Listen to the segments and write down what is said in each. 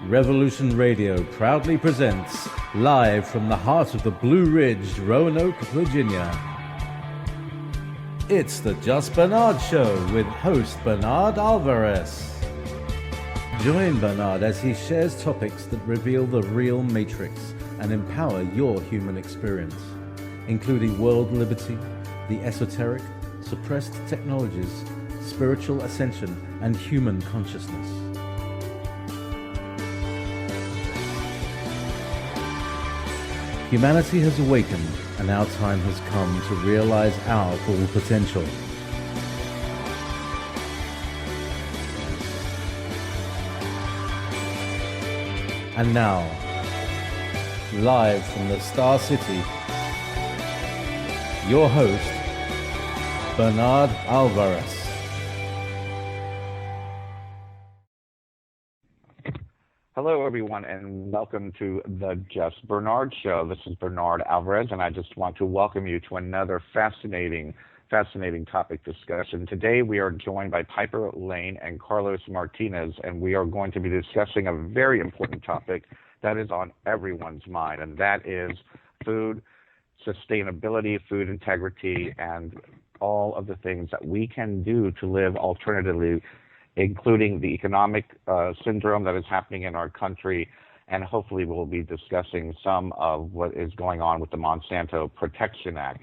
Revolution Radio proudly presents, live from the heart of the Blue Ridge, Roanoke, Virginia. It's the Just Bernard Show with host Bernard Alvarez. Join Bernard as he shares topics that reveal the real matrix and empower your human experience, including world liberty, the esoteric, suppressed technologies, spiritual ascension, and human consciousness. Humanity has awakened, and our time has come to realize our full potential. And now, live from the Star City, your host, Bernard Alvarez. Hello, everyone, and welcome to the Just Bernard Show. This is Bernard Alvarez, and I just want to welcome you to another fascinating topic discussion. Today, we are joined by Piper, Lane, and Carlos Martinez, and we are going to be discussing a very important topic that is on everyone's mind, and that is food sustainability, food integrity, and all of the things that we can do to live alternatively, including the economic syndrome that is happening in our country, and hopefully we'll be discussing some of what is going on with the Monsanto Protection Act.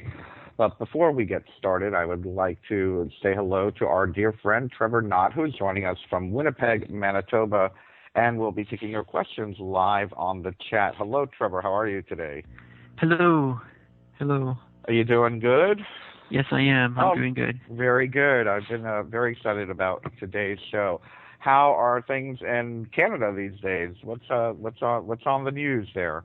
But before we get started, I would like to say hello to our dear friend Trevor Knott, who is joining us from Winnipeg, Manitoba, and we'll be taking your questions live on the chat. Hello, Trevor. How are you today? Hello. Hello. Are you doing good? Yes, I am. I'm doing good. Very good. I've been very excited about today's show. How are things in Canada these days? What's on the news there?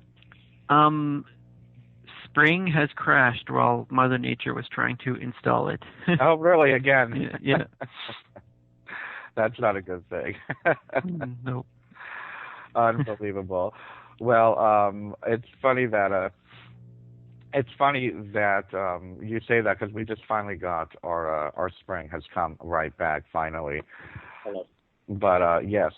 Spring has crashed while Mother Nature was trying to install it. Oh, really? Again? Yeah. That's not a good thing. No. Unbelievable. Well, it's funny that you say that, because we just finally got our spring has come right back finally. Hello. But yes.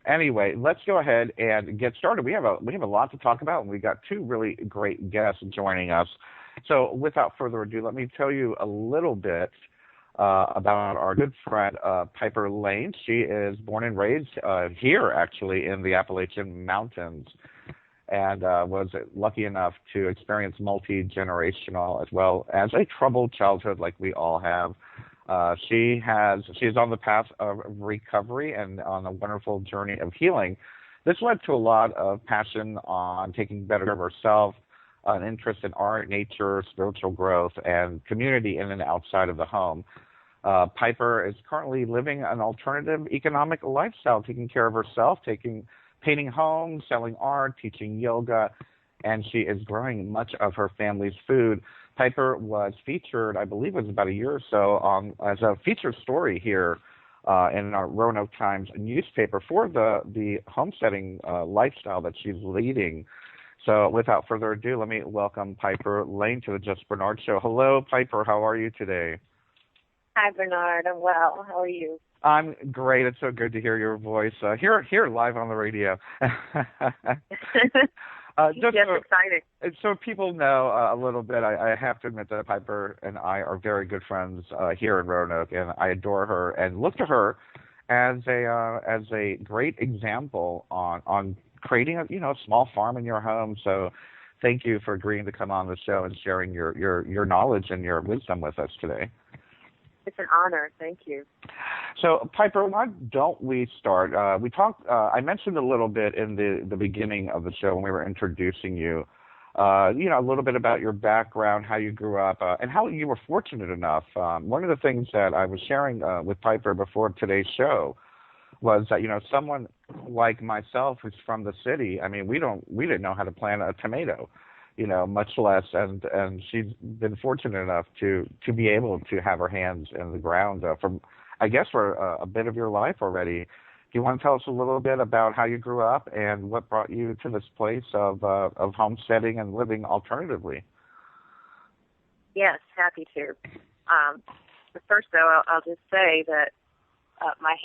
Anyway, let's go ahead and get started. We have a lot to talk about, and we got two really great guests joining us. So without further ado, let me tell you a little bit about our good friend Piper Lane. She is born and raised here, actually, in the Appalachian Mountains, and was lucky enough to experience multi-generational as well as a troubled childhood like we all have. She is on the path of recovery and on a wonderful journey of healing. This led to a lot of passion on taking better care of herself, an interest in art, nature, spiritual growth, and community in and outside of the home. Piper is currently living an alternative economic lifestyle, taking care of herself, painting homes, selling art, teaching yoga, and she is growing much of her family's food. Piper was featured, I believe it was about a year or so, as a featured story here in our Roanoke Times newspaper for the homesteading lifestyle that she's leading. So without further ado, let me welcome Piper Lane to the Just Bernard Show. Hello, Piper. How are you today? Hi, Bernard. I'm well. How are you? I'm great. It's so good to hear your voice here live on the radio. Yes, exciting. So people know a little bit, I have to admit that Piper and I are very good friends here in Roanoke, and I adore her and look to her as a great example on creating a small farm in your home. So thank you for agreeing to come on the show and sharing your knowledge and your wisdom with us today. It's an honor. Thank you. So, Piper, why don't we start? We talked. I mentioned a little bit in the beginning of the show when we were introducing you. A little bit about your background, how you grew up, and how you were fortunate enough. One of the things that I was sharing with Piper before today's show was that someone like myself who's from the city. I mean, we didn't know how to plant a tomato. Much less, and she's been fortunate enough to be able to have her hands in the ground for a bit of your life already. Do you want to tell us a little bit about how you grew up and what brought you to this place of homesteading and living alternatively? Yes, happy to. But first, though, I'll just say that my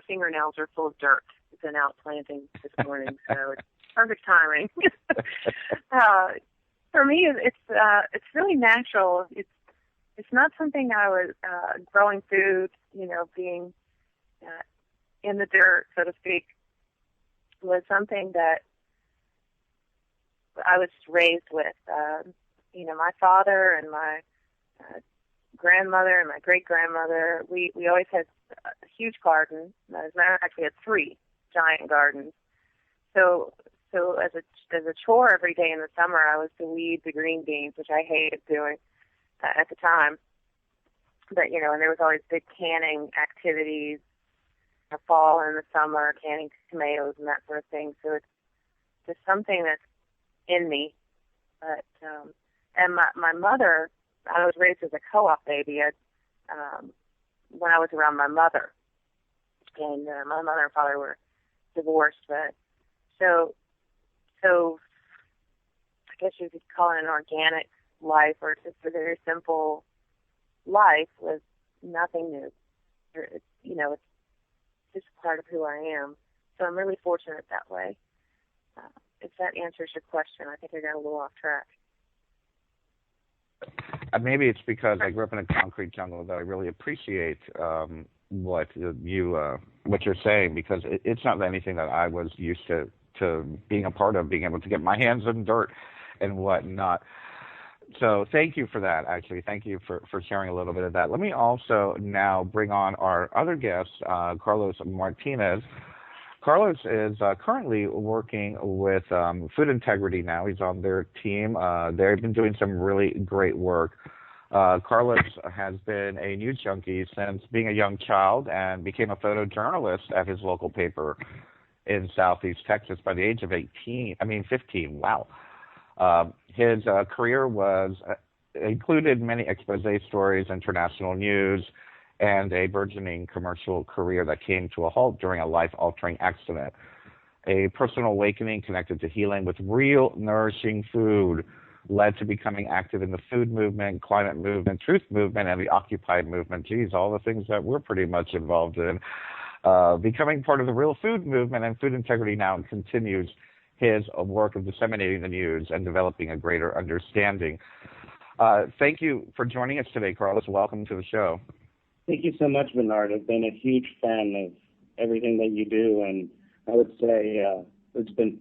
fingernails are full of dirt been out planting this morning, so it's perfect timing. For me, it's really natural. It's not something I was growing food, being in the dirt, so to speak, was something that I was raised with. My father and my grandmother and my great-grandmother, we always had a huge garden. As a matter of fact, we had 3 giant gardens. So as a chore every day in the summer, I was to weed the green beans, which I hated doing at the time. But, and there was always big canning activities in the fall and in the summer, canning tomatoes and that sort of thing. So it's just something that's in me. But, and my mother, I was raised as a co-op baby when I was around my mother. And my mother and father were divorced. But so I guess you could call it an organic life, or just a very simple life with nothing new. It's just part of who I am. So I'm really fortunate that way. If that answers your question, I think I got a little off track. Maybe it's because I grew up in a concrete jungle that I really appreciate what you're saying, because it's not anything that I was used to being a part of, being able to get my hands in dirt and whatnot. So thank you for that, actually. Thank you for sharing a little bit of that. Let me also now bring on our other guest, Carlos Martinez. Carlos is currently working with Food Integrity now. He's on their team. They've been doing some really great work. Carlos has been a news junkie since being a young child and became a photojournalist at his local paper in Southeast Texas by the age of 15. Wow. His career included many expose stories, international news, and a burgeoning commercial career that came to a halt during a life-altering accident. A personal awakening connected to healing with real, nourishing food led to becoming active in the food movement, climate movement, truth movement, and the Occupy movement. Geez, all the things that we're pretty much involved in. Becoming part of the real food movement, and Food Integrity now continues his work of disseminating the news and developing a greater understanding. Thank you for joining us today, Carlos. Welcome to the show. Thank you so much, Bernard. I've been a huge fan of everything that you do, and I would say it's been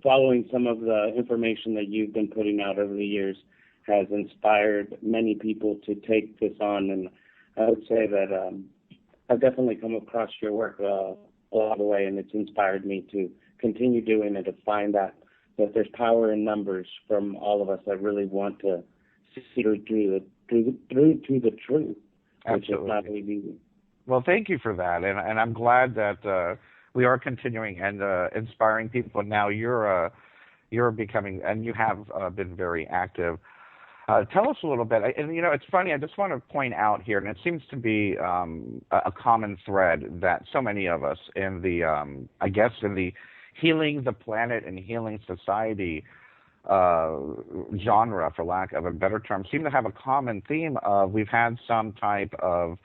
following some of the information that you've been putting out over the years has inspired many people to take this on, and I would say that I've definitely come across your work along the way, and it's inspired me to continue doing it, to find that there's power in numbers from all of us that really want to see through to the truth. Absolutely. Well, thank you for that, and I'm glad that we are continuing and inspiring people. Now you're becoming, and you have been very active. Tell us a little bit. And it's funny. I just want to point out here, and it seems to be a common thread that so many of us in the, in the healing the planet and healing society genre, for lack of a better term, seem to have a common theme of we've had some type of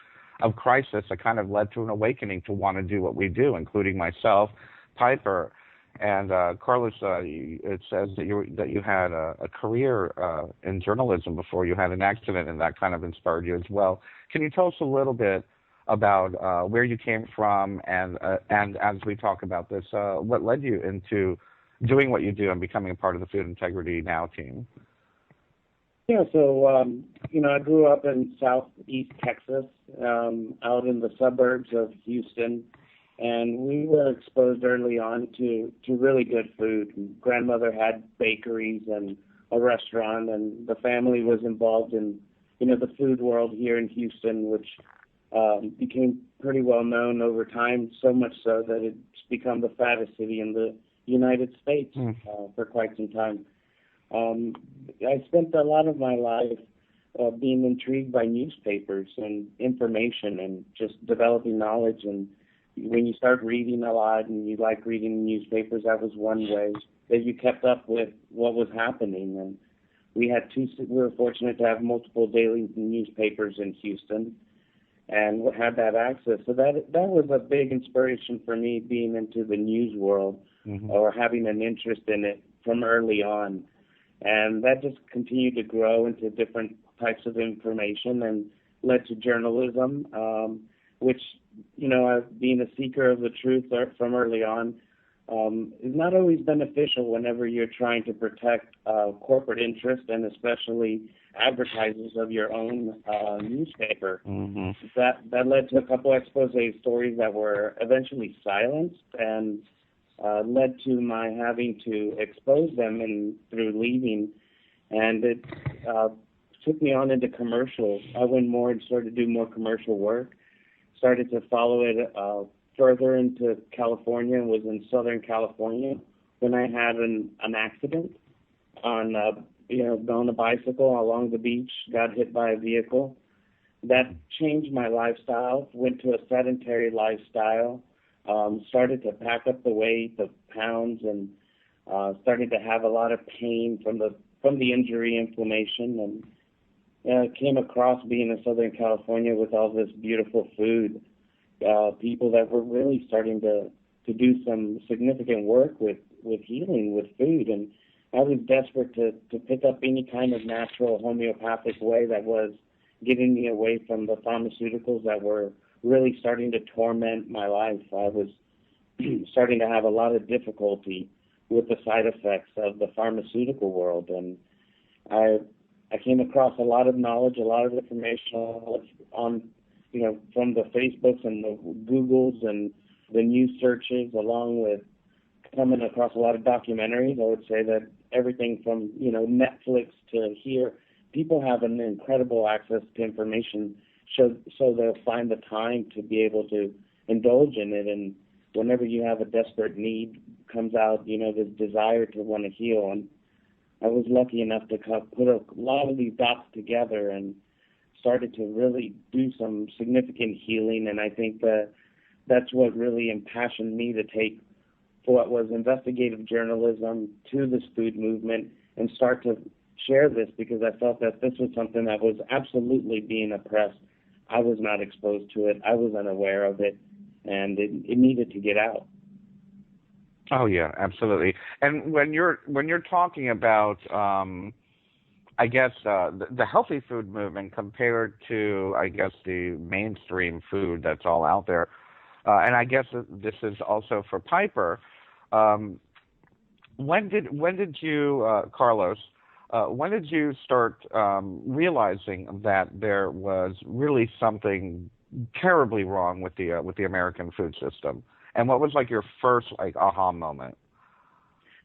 crisis that kind of led to an awakening to want to do what we do, including myself, Piper, and Carlos. It says that you had a career in journalism before you had an accident, and that kind of inspired you as well. Can you tell us a little bit about where you came from, and as we talk about this, what led you into doing what you do and becoming a part of the Food Integrity Now team? Yeah, so, I grew up in southeast Texas, out in the suburbs of Houston, and we were exposed early on to really good food. Grandmother had bakeries and a restaurant, and the family was involved in, the food world here in Houston, which became pretty well known over time, so much so that it's become the fattest city in the United States for quite some time. I spent a lot of my life being intrigued by newspapers and information and just developing knowledge. And when you start reading a lot and you like reading newspapers, that was one way that you kept up with what was happening. And we were fortunate to have multiple daily newspapers in Houston. and had that access. So that was a big inspiration for me, being into the news world, or having an interest in it from early on. And that just continued to grow into different types of information and led to journalism, which, being a seeker of the truth from early on, is not always beneficial whenever you're trying to protect corporate interest, and especially advertisers of your own newspaper. That led to a couple expose stories that were eventually silenced, and led to my having to expose them through leaving. And it took me on into commercials. I went more and started to do more commercial work, started to follow it further into California, and was in Southern California when I had an accident on a bicycle along the beach, got hit by a vehicle. That changed my lifestyle, went to a sedentary lifestyle, started to pack up the weight, the pounds, and started to have a lot of pain from the injury, inflammation, and came across being in Southern California with all this beautiful food, people that were really starting to do some significant work with healing with food. And I was desperate to pick up any kind of natural homeopathic way that was getting me away from the pharmaceuticals that were really starting to torment my life. I was starting to have a lot of difficulty with the side effects of the pharmaceutical world, and I came across a lot of knowledge, a lot of information on, from the Facebooks and the Googles and the news searches, along with coming across a lot of documentaries. I would say that everything from, Netflix to here, people have an incredible access to information, so they'll find the time to be able to indulge in it. And whenever you have a desperate need comes out, this desire to want to heal. And I was lucky enough to put a lot of these dots together and started to really do some significant healing. And I think that's what really impassioned me to take what was investigative journalism to this food movement and start to share this, because I felt that this was something that was absolutely being oppressed. I was not exposed to it. I was unaware of it, and it needed to get out. Oh yeah, absolutely. And when you're talking about, I guess the healthy food movement compared to, I guess, the mainstream food that's all out there, and I guess this is also for Piper. When did you, Carlos? When did you start realizing that there was really something terribly wrong with the American food system? And what was like your first aha moment?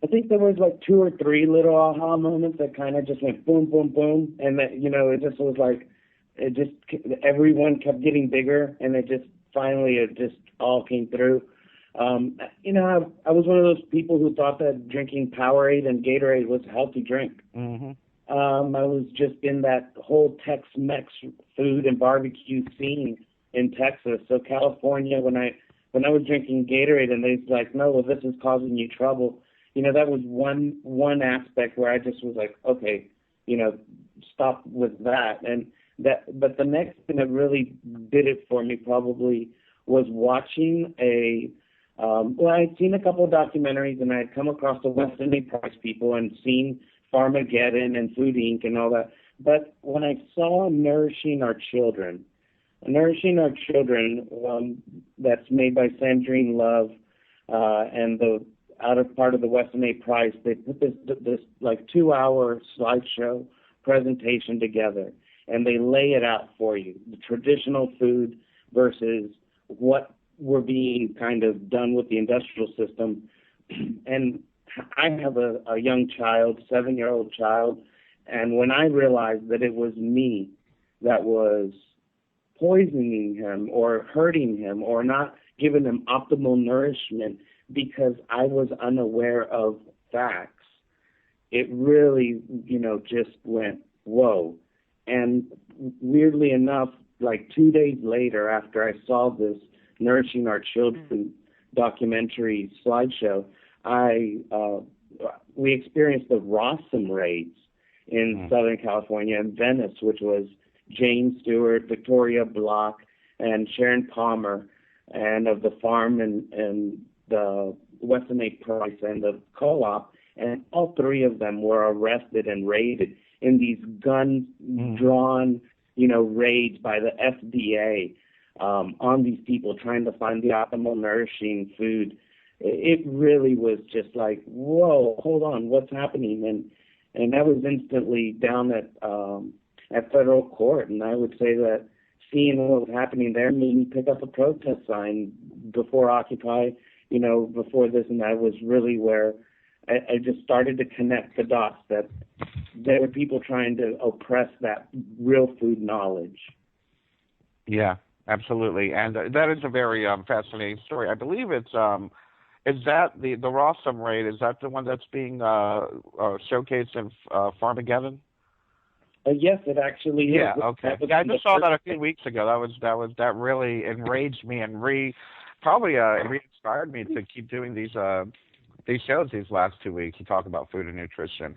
I think there was like 2 or 3 little aha moments that kind of just went boom, boom, boom, and that it just was like everyone kept getting bigger, and it just all came through. I was one of those people who thought that drinking Powerade and Gatorade was a healthy drink. I was just in that whole Tex-Mex food and barbecue scene in Texas. So California, when I was drinking Gatorade and they're like, no, well, this is causing you trouble. That was one aspect where I just was like, okay, stop with that. But the next thing that really did it for me probably was watching I'd seen a couple of documentaries, and I had come across the Weston A. Price people and seen Farmageddon and Food Inc. and all that. But when I saw Nourishing Our Children, that's made by Sandrine Love, and the out of part of the Weston A. Price, they put this like 2-hour slideshow presentation together, and they lay it out for you, the traditional food versus what we're being kind of done with the industrial system. And I have a young child, 7-year-old child, and when I realized that it was me that was poisoning him or hurting him or not giving him optimal nourishment because I was unaware of facts, it really, just went, whoa. And weirdly enough, like 2 days later after I saw this Nourishing Our Children documentary slideshow, we experienced the Rossum raids in Southern California and Venice, which was Jane Stewart, Victoria Block, and Sharon Palmer, and of the farm and the Weston A. Price and the co-op, and all three of them were arrested and raided in these gun-drawn, raids by the FDA on these people trying to find the optimal nourishing food. It really was just like, whoa, hold on, what's happening? And that was instantly down at federal court, and I would say that seeing what was happening there made me pick up a protest sign before Occupy, before this, and that was really where I just started to connect the dots that there were people trying to oppress that real food knowledge. Yeah, absolutely, and that is a very fascinating story. I believe it's is that the Rossum raid? Is that the one that's being showcased in Farmageddon? Yes, it actually is. Yeah, okay. Yeah, I just saw that a few weeks ago. That really enraged me and re-inspired me to keep doing these shows these last 2 weeks to talk about food and nutrition.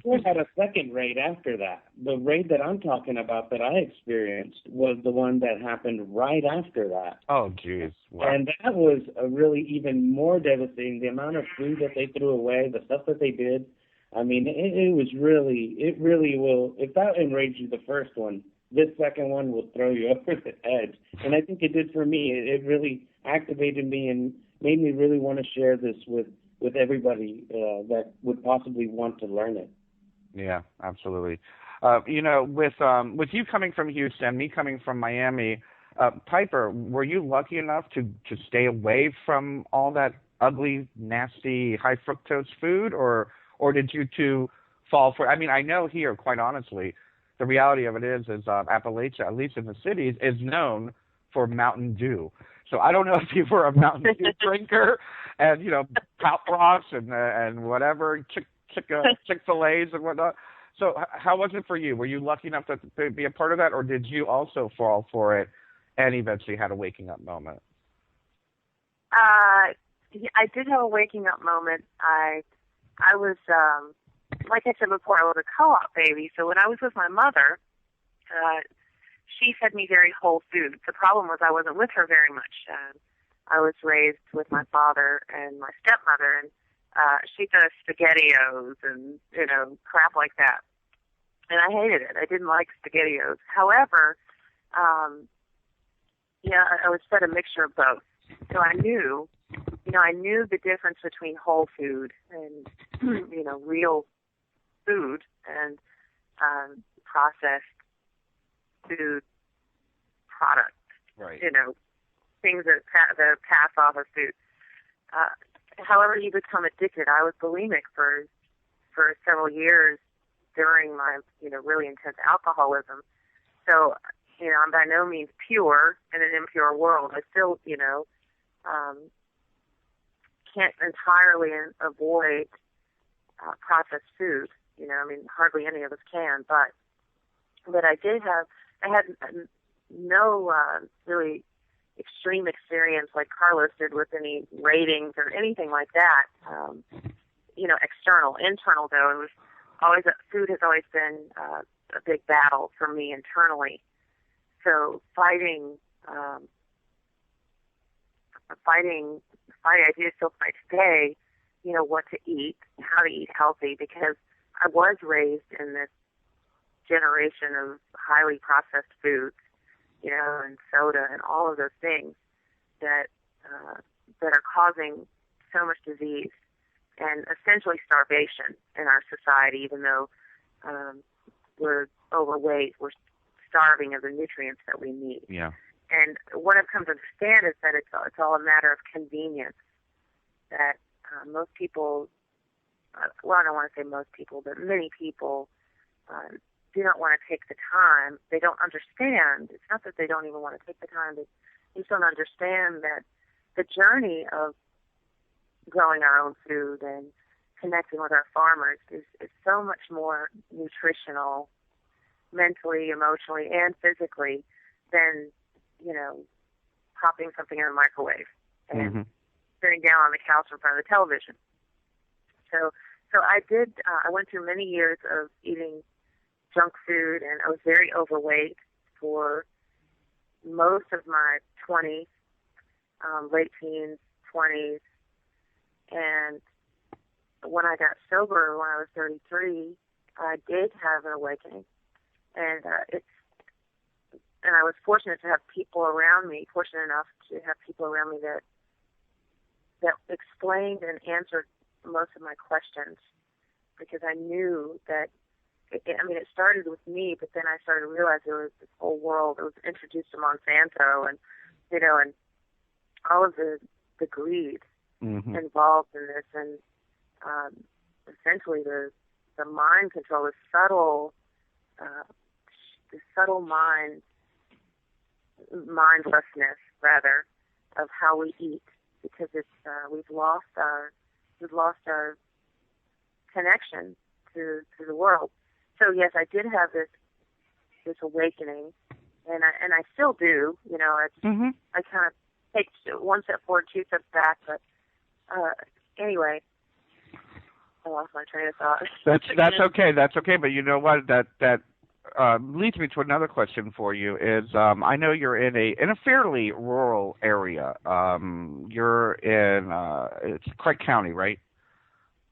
We had a second raid after that. The raid that I'm talking about that I experienced was the one that happened right after that. Oh, geez. Wow. And that was a really even more devastating. The amount of food that they threw away, the stuff that they did. I mean, it really will. If that enraged you, the first one, this second one will throw you over the edge. And I think it did for me. It really activated me and made me really want to share this with everybody that would possibly want to learn it. Yeah, absolutely. With you coming from Houston, me coming from Miami, Piper, were you lucky enough to stay away from all that ugly, nasty, high fructose food, or did you two fall for it? I mean, I know here, quite honestly, the reality of it is Appalachia, at least in the cities, is known for Mountain Dew. So I don't know if you were a Mountain Dew drinker and, Pop Rocks and whatever, Chick-fil-A's and whatnot. So how was it for you? Were you lucky enough to be a part of that, or did you also fall for it and eventually had a waking up moment? I did have a waking up moment. I was, like I said before, I was a co-op baby. So when I was with my mother, she fed me very whole foods. The problem was I wasn't with her very much. I was raised with my father and my stepmother, and she fed us SpaghettiOs and, crap like that. And I hated it. I didn't like SpaghettiOs. However, I was fed a mixture of both. So I knew the difference between whole food and, real food and processed food products. Right. Things that pass off of food. However, you become addicted. I was bulimic for several years during my, really intense alcoholism. So, I'm by no means pure in an impure world. I still, can't entirely avoid processed food. Hardly any of us can, but I had no really extreme experience like Carlos did with any ratings or anything like that. External. Internal, though, it was always food has always been a big battle for me internally. So fighting. I do still fight today. What to eat, how to eat healthy, because I was raised in this generation of highly processed foods, and soda and all of those things that are causing so much disease and essentially starvation in our society. Even though we're overweight, we're starving of the nutrients that we need. Yeah. And what I've come to understand is that it's all a matter of convenience. That most people, I don't want to say most people, but many people do not want to take the time. They don't understand. It's not that they don't even want to take the time. They just don't understand that the journey of growing our own food and connecting with our farmers is so much more nutritional, mentally, emotionally, and physically than, popping something in a microwave and sitting down on the couch in front of the television. So I did, I went through many years of eating junk food, and I was very overweight for most of my 20s, late teens, 20s, and when I got sober when I was 33, I did have an awakening, and I was fortunate to have people around me, fortunate enough to have people around me that explained and answered most of my questions, because I knew that, it started with me, but then I started to realize there was this whole world. It was introduced to Monsanto and, and all of the greed involved in this, and essentially the mind control, the subtle mindlessness, rather, of how we eat, because it's we've lost our connection to the world. So yes, I did have this awakening, and I still do. I kind of take one step forward, two steps back. But anyway, I lost my train of thought. That's okay. That's okay. But you know what? That leads me to another question for you. Is I know you're in a fairly rural area. You're in it's Craig County, right?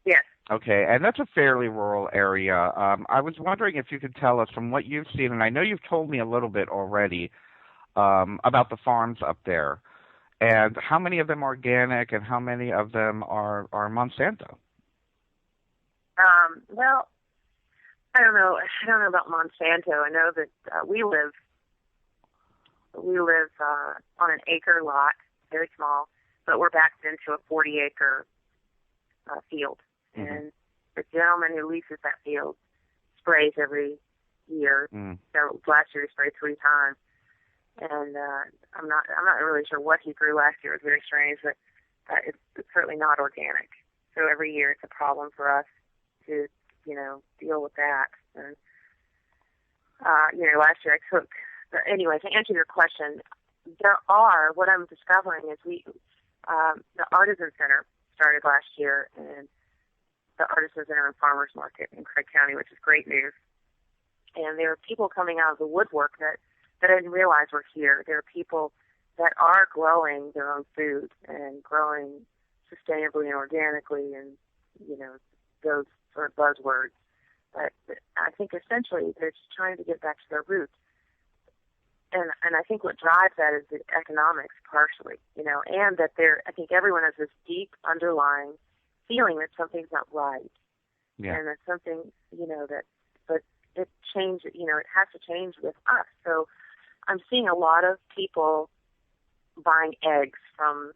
Yes. Okay, and that's a fairly rural area. I was wondering if you could tell us, from what you've seen, and I know you've told me a little bit already about the farms up there, and how many of them are organic and how many of them are Monsanto? Well, I don't know. I don't know about Monsanto. I know that we live on an acre lot, very small, but we're backed into a 40-acre field. And the gentleman who leases that field sprays every year. So last year he sprayed 3 times, and I'm not really sure what he grew last year. It was very strange, but it's certainly not organic. So every year it's a problem for us to deal with that. And last year I took. But anyway, to answer your question, what I'm discovering is the Artisan Center started last year, and the Artisan Center and Farmers Market in Craig County, which is great news. And there are people coming out of the woodwork that I didn't realize were here. There are people that are growing their own food and growing sustainably and organically, and those sort of buzzwords. But I think essentially they're just trying to get back to their roots. And I think what drives that is the economics, partially, and that I think everyone has this deep underlying feeling that something's not right, and that something, but it changes, it has to change with us. So I'm seeing a lot of people buying eggs from,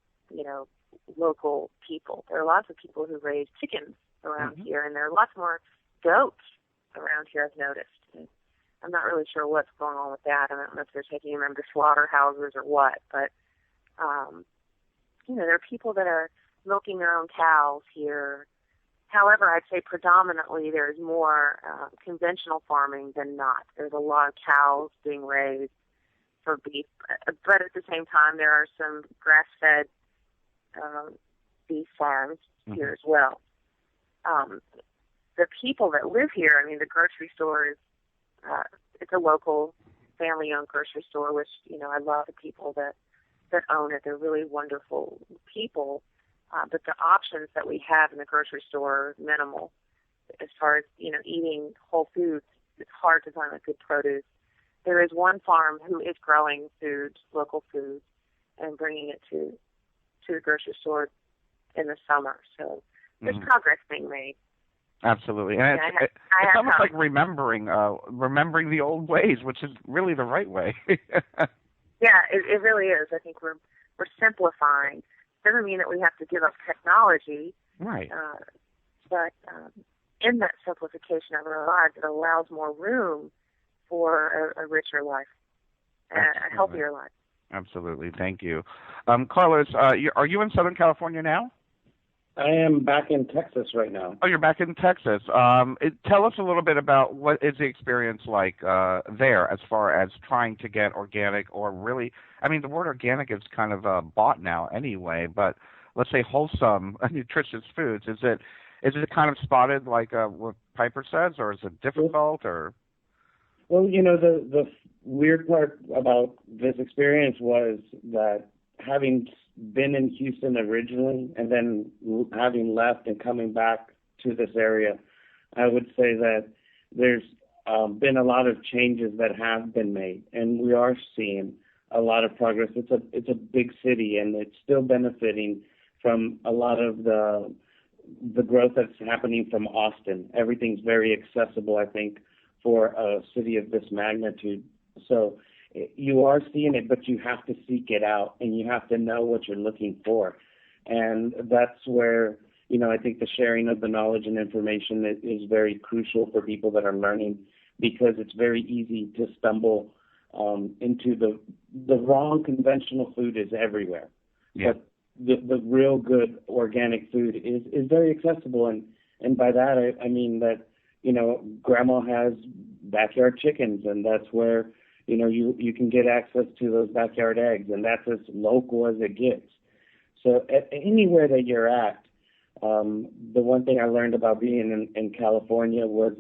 local people. There are lots of people who raise chickens around here, and there are lots more goats around here, I've noticed. And I'm not really sure what's going on with that. I don't know if they're taking them to slaughterhouses or what, but, there are people that are milking their own cows here. However, I'd say predominantly there's more conventional farming than not. There's a lot of cows being raised for beef, but at the same time there are some grass-fed beef farms here as well. The people that live here, the grocery store is it's a local family-owned grocery store, which I love the people that own it. They're really wonderful people. But the options that we have in the grocery store are minimal. As far as, eating whole foods, it's hard to find good produce. There is one farm who is growing food, local food, and bringing it to the grocery store in the summer. So there's progress being made. Absolutely. And it's almost like remembering the old ways, which is really the right way. Yeah, it really is. I think we're simplifying. Doesn't mean that we have to give up technology, right? But in that simplification of our lives, it allows more room for a richer life, a healthier life. Absolutely. Thank you. Carlos, are you in Southern California now? I am back in Texas right now. Oh, you're back in Texas. Tell us a little bit about what is the experience like there as far as trying to get organic, or really, the word organic is kind of bought now anyway, but let's say wholesome, nutritious foods. Is it kind of spotted like what Piper says, or is it difficult, or? Well, the weird part about this experience was that having been in Houston originally and then having left and coming back to this area, I would say that there's been a lot of changes that have been made, and we are seeing a lot of progress. It's a big city, and it's still benefiting from a lot of the growth that's happening from Austin. Everything's very accessible, I think, for a city of this magnitude. So you are seeing it, but you have to seek it out, and you have to know what you're looking for. And that's where, I think the sharing of the knowledge and information is very crucial for people that are learning, because it's very easy to stumble into the wrong conventional food is everywhere. Yeah. But the real good organic food is very accessible. And by that, I mean that, grandma has backyard chickens, and that's where, you can get access to those backyard eggs, and that's as local as it gets. So anywhere that you're at, the one thing I learned about being in California was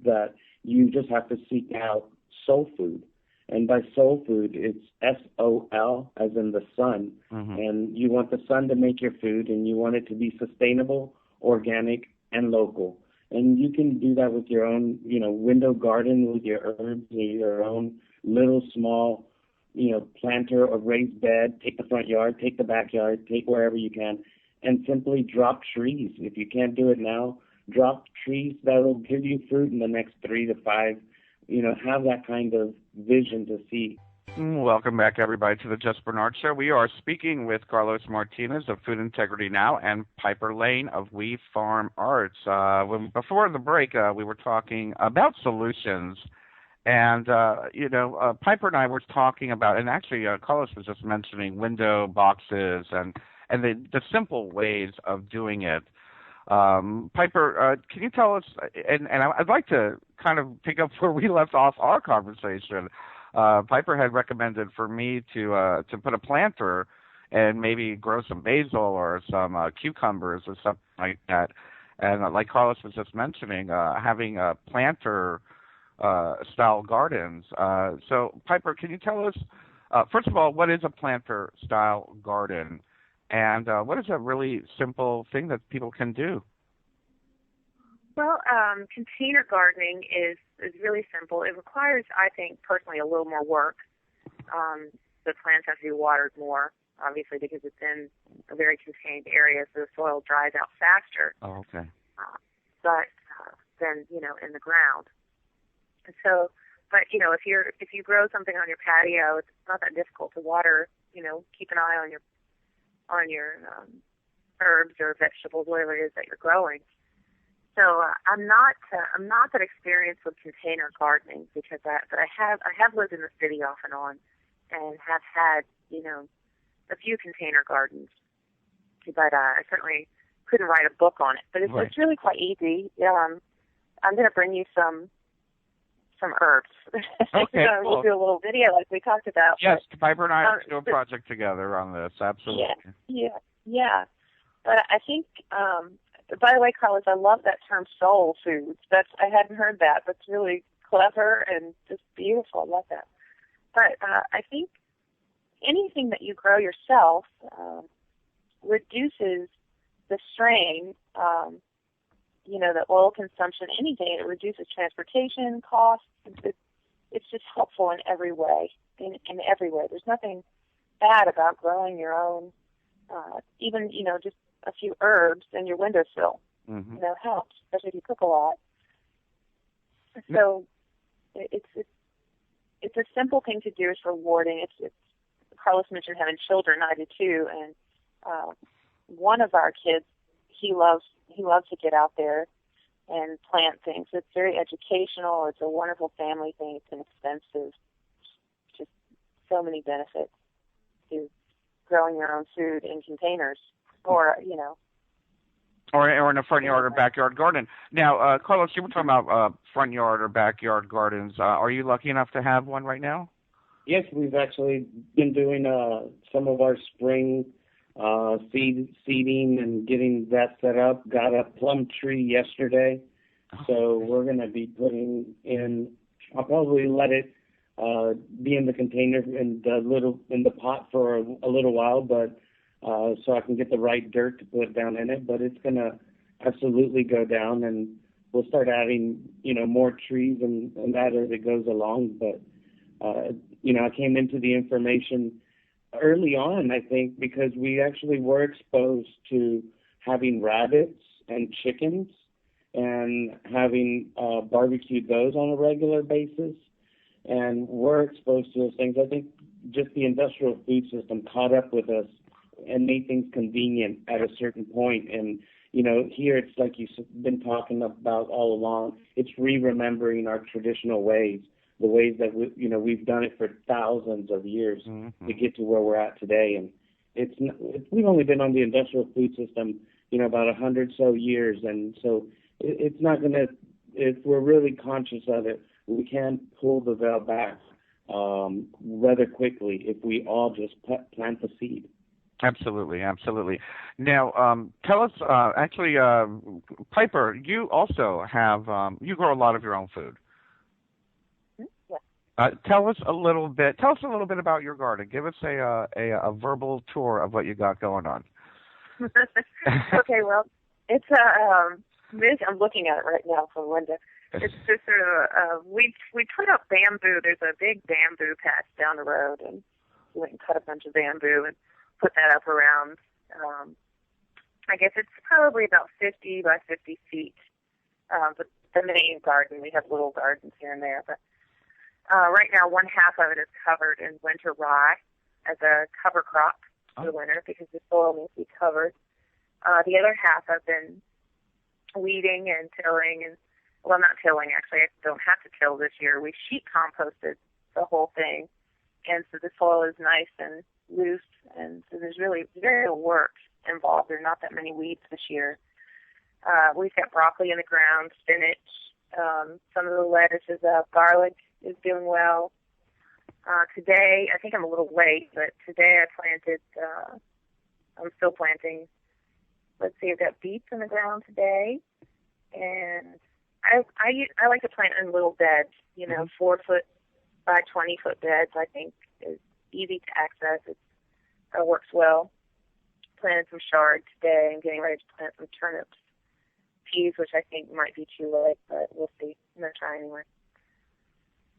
that you just have to seek out soul food. And by soul food, it's S-O-L, as in the sun. Mm-hmm. And you want the sun to make your food, and you want it to be sustainable, organic, and local. And you can do that with your own, window garden, with your herbs, or your own little small, planter or raised bed. Take the front yard, take the backyard, take wherever you can, and simply drop trees. If you can't do it now, drop trees that will give you fruit in the next 3 to 5. Have that kind of vision to see. Welcome back, everybody, to the Just Bernard Show. We are speaking with Carlos Martinez of Food Integrity Now and Piper Lane of We Farm Arts. Before the break, we were talking about solutions. And, Piper and I were talking about, and actually Carlos was just mentioning window boxes and the simple ways of doing it. Piper, can you tell us, and I'd like to kind of pick up where we left off our conversation. Piper had recommended for me to put a planter and maybe grow some basil or some cucumbers or something like that. And like Carlos was just mentioning, having a planter style gardens. So Piper, can you tell us, first of all, what is a planter style garden? And what is a really simple thing that people can do? Well, container gardening is really simple. It requires, I think, personally, a little more work. The plants have to be watered more, obviously, because it's in a very contained area, so the soil dries out faster. Oh, okay. Than in the ground. And so, but if you grow something on your patio, it's not that difficult to water. Keep an eye on your herbs or vegetables, whatever it is that you're growing. So I'm not that experienced with container gardening but I have lived in the city off and on, and have had a few container gardens, but I certainly couldn't write a book on it. But it's really quite easy. I'm going to bring you some herbs. Okay, We'll do a little video like we talked about. Yes, Piper and I are doing a project together on this. Absolutely. Yeah. But I think, by the way, Carlos, I love that term soul foods. I hadn't heard that. That's really clever and just beautiful. I love that. But I think anything that you grow yourself reduces the strain, the oil consumption, anything. It reduces transportation costs. It's just helpful in every way. In every way. There's nothing bad about growing your own, even, just a few herbs in your windowsill. Mm-hmm. Helps, especially if you cook a lot. So it's a simple thing to do. It's rewarding. It's Carlos mentioned having children. I do too. And one of our kids, he loves to get out there and plant things. It's very educational. It's a wonderful family thing. It's inexpensive. Just so many benefits to growing your own food in containers, or in a front yard or backyard garden. Now, Carlos, you were talking about front yard or backyard gardens. Are you lucky enough to have one right now? Yes, we've actually been doing some of our spring seeding and getting that set up. Got a plum tree yesterday, so we're going to be putting in I'll probably let it be in the container in the pot for a little while, but so I can get the right dirt to put down in it. But it's gonna absolutely go down, and we'll start adding, more trees and that as it goes along. But I came into the information early on, I think, because we actually were exposed to having rabbits and chickens and having barbecued those on a regular basis. And we're exposed to those things. I think just the industrial food system caught up with us and made things convenient at a certain point. And, here it's like you've been talking about all along. It's re-remembering our traditional ways, the ways that we've done it for thousands of years to get to where we're at today. And we've only been on the industrial food system, about 100 so years. And so it's not going to, if we're really conscious of it, we can pull the veil back rather quickly if we all just plant the seed. Absolutely, absolutely. Now, tell us, Piper, you also have, you grow a lot of your own food. Yes. Tell us a little bit about your garden. Give us a verbal tour of what you got going on. Okay, well, it's I'm looking at it right now from the window. It's just sort of we put up bamboo. There's a big bamboo patch down the road, and we went and cut a bunch of bamboo and put that up around. I guess it's probably about 50 by 50 feet. But the main garden, we have little gardens here and there. But right now, one half of it is covered in winter rye as a cover crop for the winter because the soil needs to be covered. The other half I've been weeding and tilling and, well, not tilling, actually. I don't have to till this year. We sheet composted the whole thing, and so the soil is nice and loose, and so there's really very little work involved. There are not that many weeds this year. We've got broccoli in the ground, spinach, some of the lettuce is up, garlic is doing well. Today, I think I'm a little late, but today I planted, I'm still planting, let's see, I've got beets in the ground today, and I like to plant in little beds, 4-foot by 20-foot beds. I think is easy to access. It works well. Planted some chard today. I'm getting ready to plant some turnips, peas, which I think might be too late, but we'll see. I'm gonna try anyway.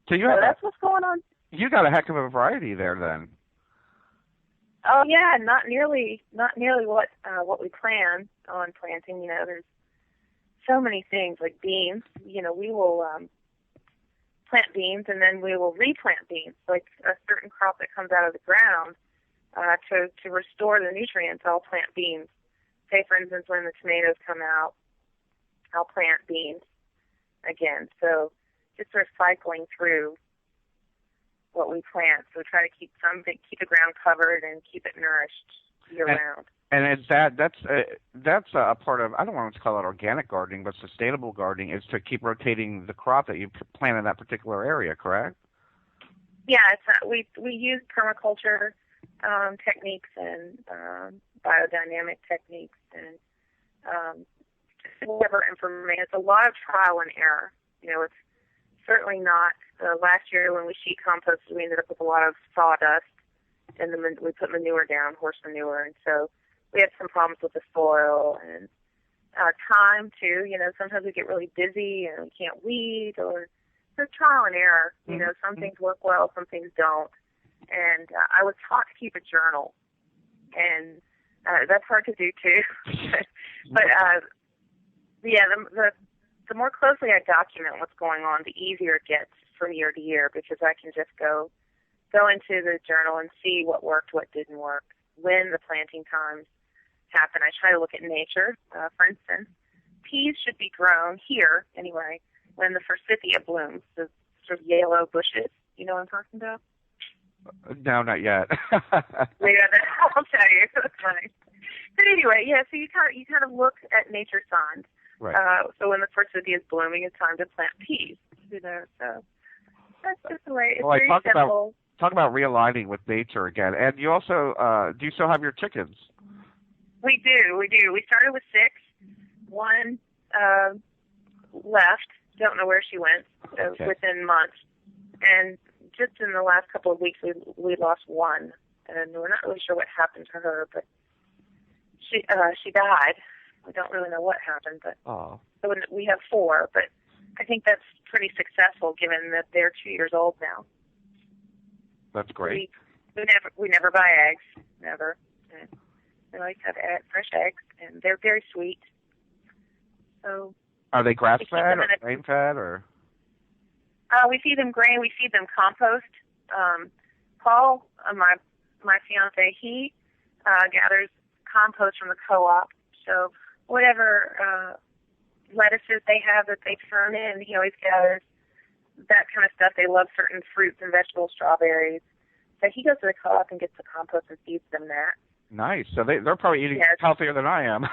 So that's what's going on. You got a heck of a variety there, then. Oh yeah, not nearly what we plan on planting. There's so many things like beans. We will plant beans and then we will replant beans. Like a certain crop that comes out of the ground, to restore the nutrients, I'll plant beans. Say, for instance, when the tomatoes come out, I'll plant beans again. So just sort of cycling through what we plant. So try to keep the ground covered and keep it nourished year round. And that's a part of, I don't want to call it organic gardening, but sustainable gardening is to keep rotating the crop that you plant in that particular area, correct? Yeah, we use permaculture techniques and biodynamic techniques and whatever information. It's a lot of trial and error. It's certainly not. Last year when we sheet composted, we ended up with a lot of sawdust, and then we put manure down, horse manure, and so we had some problems with the soil and time too. Sometimes we get really busy and we can't weed, or there's trial and error. Some things work well, some things don't. And I was taught to keep a journal, and that's hard to do too. But the more closely I document what's going on, the easier it gets from year to year, because I can just go into the journal and see what worked, what didn't work, when the planting times happen. I try to look at nature. For instance, peas should be grown here, anyway, when the forsythia blooms, the sort of yellow bushes. You know what I'm talking about? No, not yet. I'll tell you. That's funny. But anyway, yeah, so you kind of look at nature signs. Right. So when the forsythia is blooming, it's time to plant peas. So that's just the way. It's very simple. Talk about realigning with nature again. And you also, do you still have your chickens? We do. We started with 6. One left. Don't know where she went. Okay. within months. And just in the last couple of weeks, we lost one, and we're not really sure what happened to her, but she died. We don't really know what happened, but Oh, so we have 4. But I think that's pretty successful, given that they're 2 years old now. that's great. We never buy eggs, never. And we like to have fresh eggs, and they're very sweet. So Are they grass fed or them grain fed or? we feed them grain. We feed them compost. Paul, my fiance, he gathers compost from the co-op. So whatever lettuces they have that they turn in, he always gathers that kind of stuff. They love certain fruits and vegetables, strawberries. So he goes to the co-op and gets the compost and feeds them that. Nice. So they're probably eating healthier than I am.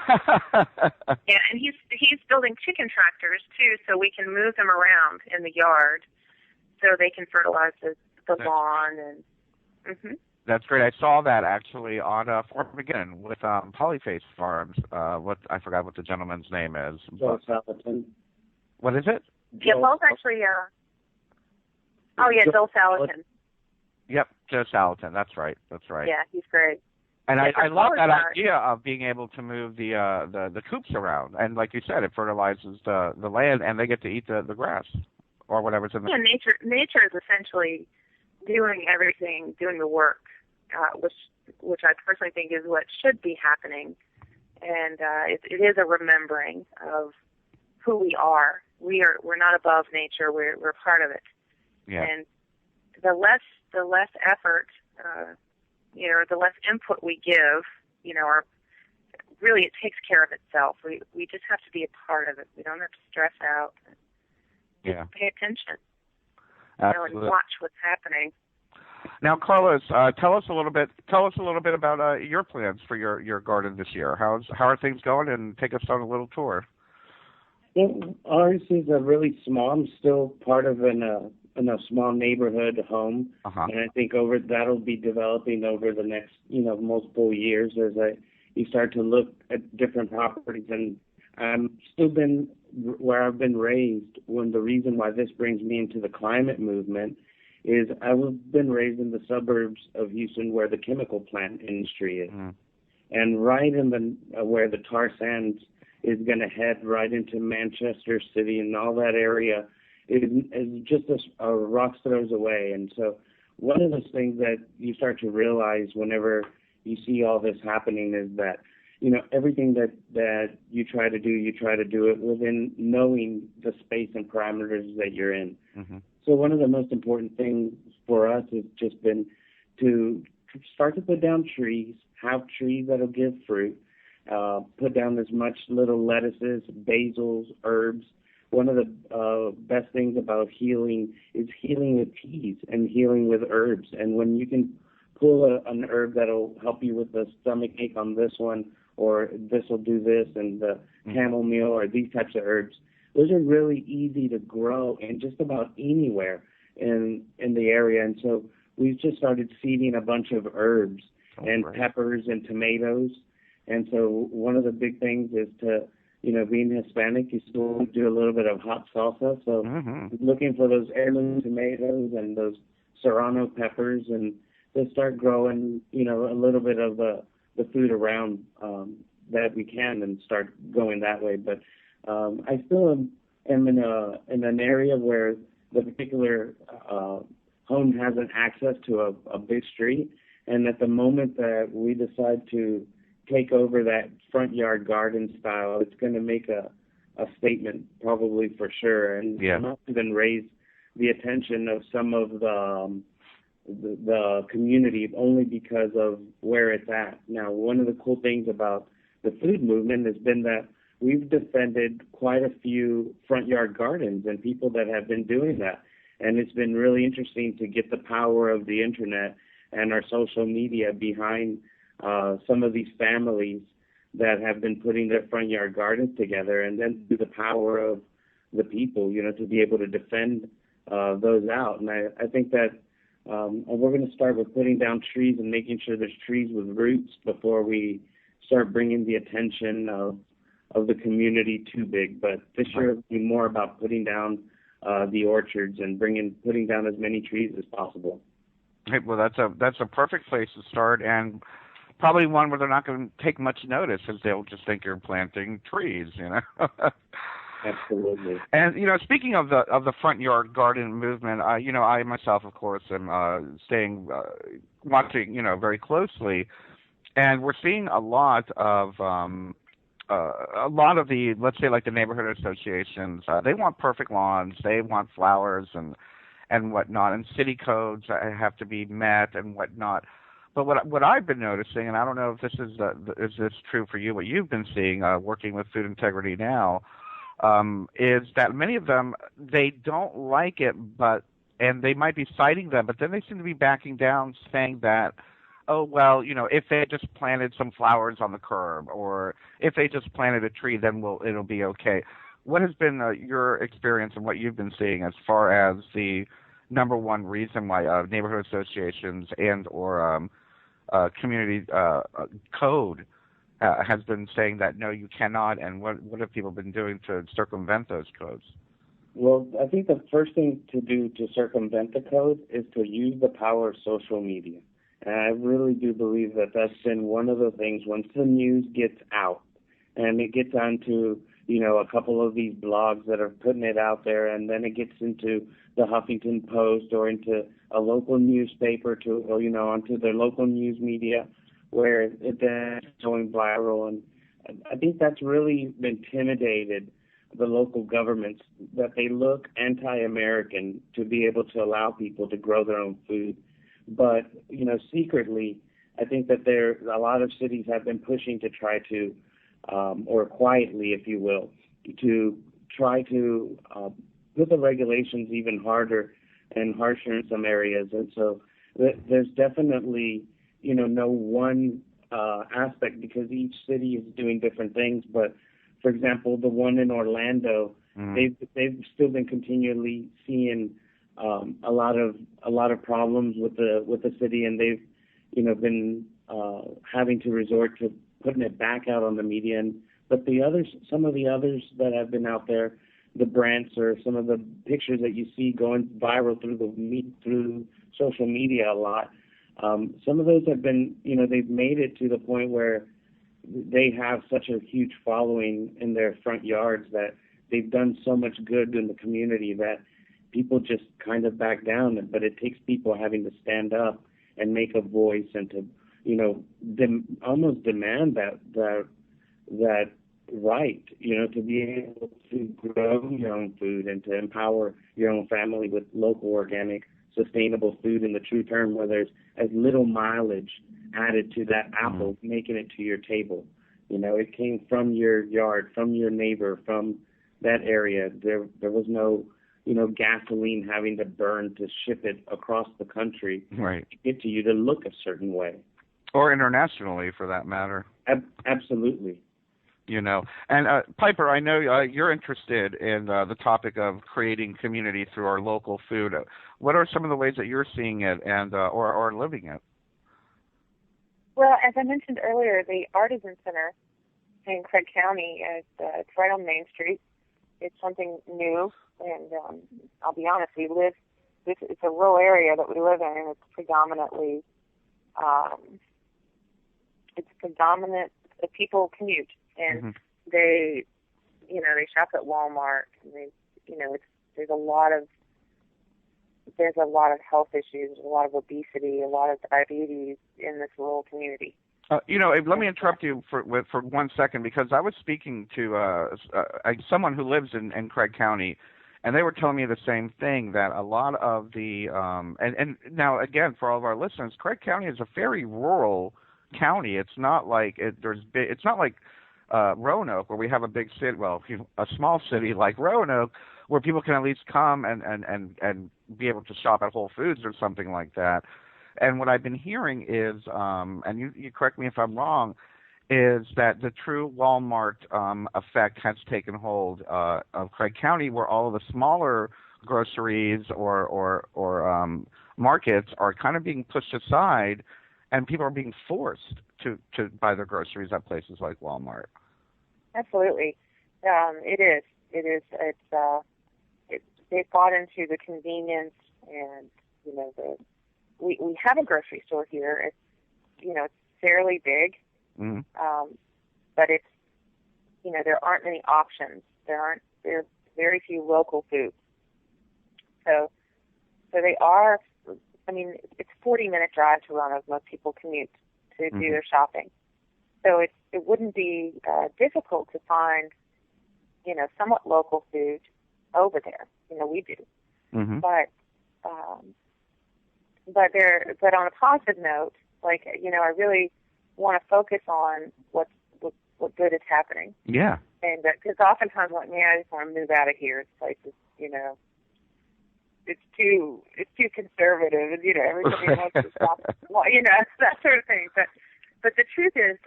Yeah, and he's building chicken tractors too, so we can move them around in the yard, so they can fertilize the lawn and. Mhm. That's great. I saw that actually on Fort McGinn with Polyface Farms. I forgot what the gentleman's name is. Joe Salatin. What is it? Yeah, Paul's actually. Joe Salatin. Yep, Joe Salatin. That's right. Yeah, he's great. And Yeah, I love that are. idea of being able to move the coops around, and like you said, it fertilizes the land, and they get to eat the grass or whatever's in the. Yeah, nature is essentially doing everything, doing the work, which I personally think is what should be happening, and it is a remembering of who we are. We're not above nature. We're part of it. Yeah. And the less effort. The less input we give, really it takes care of itself. We just have to be a part of it. We don't have to stress out. Yeah. Pay attention. Absolutely. And watch what's happening. Now, Carlos, tell us a little bit about your plans for your garden this year. How are things going? And take us on a little tour. Well, ours is a really small. I'm still part of in a small neighborhood home, and I think that'll be developing over the next multiple years as you start to look at different properties. And I'm still been where I've been raised. When the reason why this brings me into the climate movement is I've been raised in the suburbs of Houston where the chemical plant industry is, and right in the where the tar sands is going to head right into Manchester City and all that area. Is just a rock's throws away. And so one of those things that you start to realize whenever you see all this happening is that, everything that you try to do it within knowing the space and parameters that you're in. Mm-hmm. So one of the most important things for us has just been to start to put down trees, have trees that'll give fruit, put down as much little lettuces, basils, herbs. One of the best things about healing is healing with teas and healing with herbs. And when you can pull an herb that'll help you with the stomach ache on this one, or this will do this, and the chamomile or these types of herbs, those are really easy to grow in just about anywhere in the area. And so we've just started seeding a bunch of herbs and peppers and tomatoes. And so one of the big things is to, being Hispanic, you still do a little bit of hot salsa. So looking for those heirloom tomatoes and those serrano peppers, and to start growing, a little bit of the food around that we can, and start going that way. But I still am in an area where the particular home hasn't access to a big street. And at the moment that we decide to take over that front yard garden style, it's going to make a statement, probably, for sure. And not even raise the attention of some of the community, only because of where it's at. Now, one of the cool things about the food movement has been that we've defended quite a few front yard gardens and people that have been doing that. And it's been really interesting to get the power of the internet and our social media behind some of these families that have been putting their front yard gardens together, and then through the power of the people, to be able to defend those out. And I think that we're going to start with putting down trees and making sure there's trees with roots before we start bringing the attention of the community too big. But this year will be more about putting down the orchards and putting down as many trees as possible. Hey, well, that's a perfect place to start, and probably one where they're not going to take much notice, as they'll just think you're planting trees, Absolutely. And speaking of the front yard garden movement, I myself, of course, am watching, very closely, and we're seeing a lot of the, let's say, like the neighborhood associations. They want perfect lawns, they want flowers and whatnot, and city codes have to be met and whatnot. But what I've been noticing, and I don't know if this is this true for you, what you've been seeing working with Food Integrity Now, is that many of them, they don't like it, and they might be citing them, but then they seem to be backing down, saying that, oh, well, if they just planted some flowers on the curb, or if they just planted a tree, then it'll be okay. What has been your experience and what you've been seeing as far as the number one reason why neighborhood associations and or community code has been saying that, no, you cannot, and what have people been doing to circumvent those codes? Well, I think the first thing to do to circumvent the code is to use the power of social media. And I really do believe that that's been one of the things, once the news gets out and it gets onto, a couple of these blogs that are putting it out there, and then it gets into the Huffington Post or into a local newspaper onto their local news media, where it then is going viral. And I think that's really intimidated the local governments, that they look anti-American to be able to allow people to grow their own food. But, secretly, I think that a lot of cities have been pushing to try to, or quietly, if you will, to try to put the regulations even harder and harsher in some areas. And so there's definitely, no one aspect, because each city is doing different things. But, for example, the one in Orlando, they've still been continually seeing a lot of problems with the city, and they've been having to resort to putting it back out on the media. But some of the others that have been out there, the Brents, or some of the pictures that you see going viral through social media a lot, some of those have been, they've made it to the point where they have such a huge following in their front yards that they've done so much good in the community that people just kind of back down. But it takes people having to stand up and make a voice and to, almost demand that right, to be able to grow your own food and to empower your own family with local, organic, sustainable food in the true term, where there's as little mileage added to that apple making it to your table. It came from your yard, from your neighbor, from that area. There was no, gasoline having to burn to ship it across the country to get to you to look a certain way. Or internationally, for that matter. Absolutely. And Piper, I know you're interested in the topic of creating community through our local food. What are some of the ways that you're seeing it and or living it? Well, as I mentioned earlier, the Artisan Center in Craig County, it's right on Main Street. It's something new, and I'll be honest, it's a rural area that we live in, and it's predominantly, people commute, and they shop at Walmart, and there's a lot of health issues, a lot of obesity, a lot of diabetes in this rural community. Let me interrupt you for 1 second, because I was speaking to someone who lives in Craig County, and they were telling me the same thing, that a lot of the and now again, for all of our listeners, Craig County is a very rural county. It's not like it's not like Roanoke, where we have a big city, a small city like Roanoke, where people can at least come and be able to shop at Whole Foods or something like that. And what I've been hearing is, and you correct me if I'm wrong, is that the true Walmart effect has taken hold of Craig County, where all of the smaller groceries or markets are kind of being pushed aside, and people are being forced to buy their groceries at places like Walmart. Absolutely, it is. It's they've bought into the convenience, and we have a grocery store here. It's it's fairly big, but it's there aren't many options. There are very few local foods. So they are. I mean, it's a 40-minute drive to Roanoke. Most people commute to do their shopping, so it wouldn't be difficult to find somewhat local food over there. We do, but on a positive note, like I really want to focus on what good is happening. Yeah. And because oftentimes, like me, I just want to move out of here. This place is, it's too conservative, and everybody wants to stop. Well, that sort of thing. But the truth is,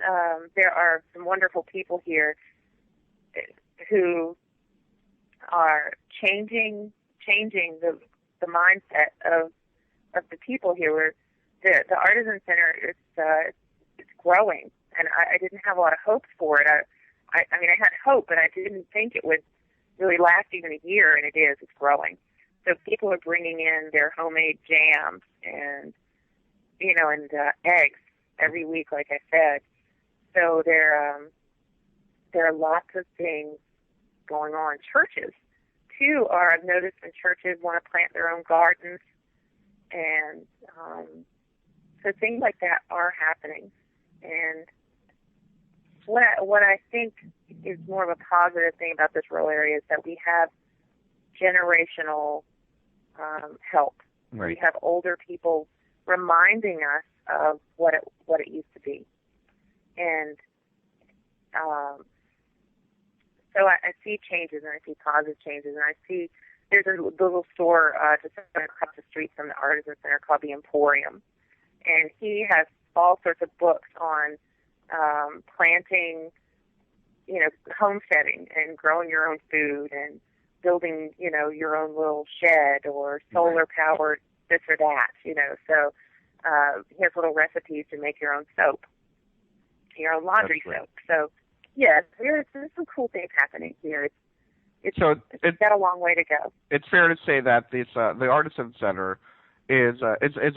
there are some wonderful people here who are changing the mindset of the people here. Where the Artisan Center it's growing, and I didn't have a lot of hopes for it. I mean, I had hope, but I didn't think it would really last even a year, and it is. It's growing. So people are bringing in their homemade jams and eggs every week, like I said. So there are lots of things going on. Churches, too, I've noticed when churches want to plant their own gardens, and so things like that are happening. And what I think is more of a positive thing about this rural area is that we have generational help. Right. We have older people reminding us of what it used to be, and so I see changes, and I see positive changes, and I see there's a little store just across the street from the Artisan Center called the Emporium, and he has all sorts of books on planting, homesteading and growing your own food and building, your own little shed or solar powered this or that, So he has little recipes to make your own soap, your own laundry soap. So yes, there's some cool things happening here. It's got a long way to go. It's fair to say that the Artisan Center is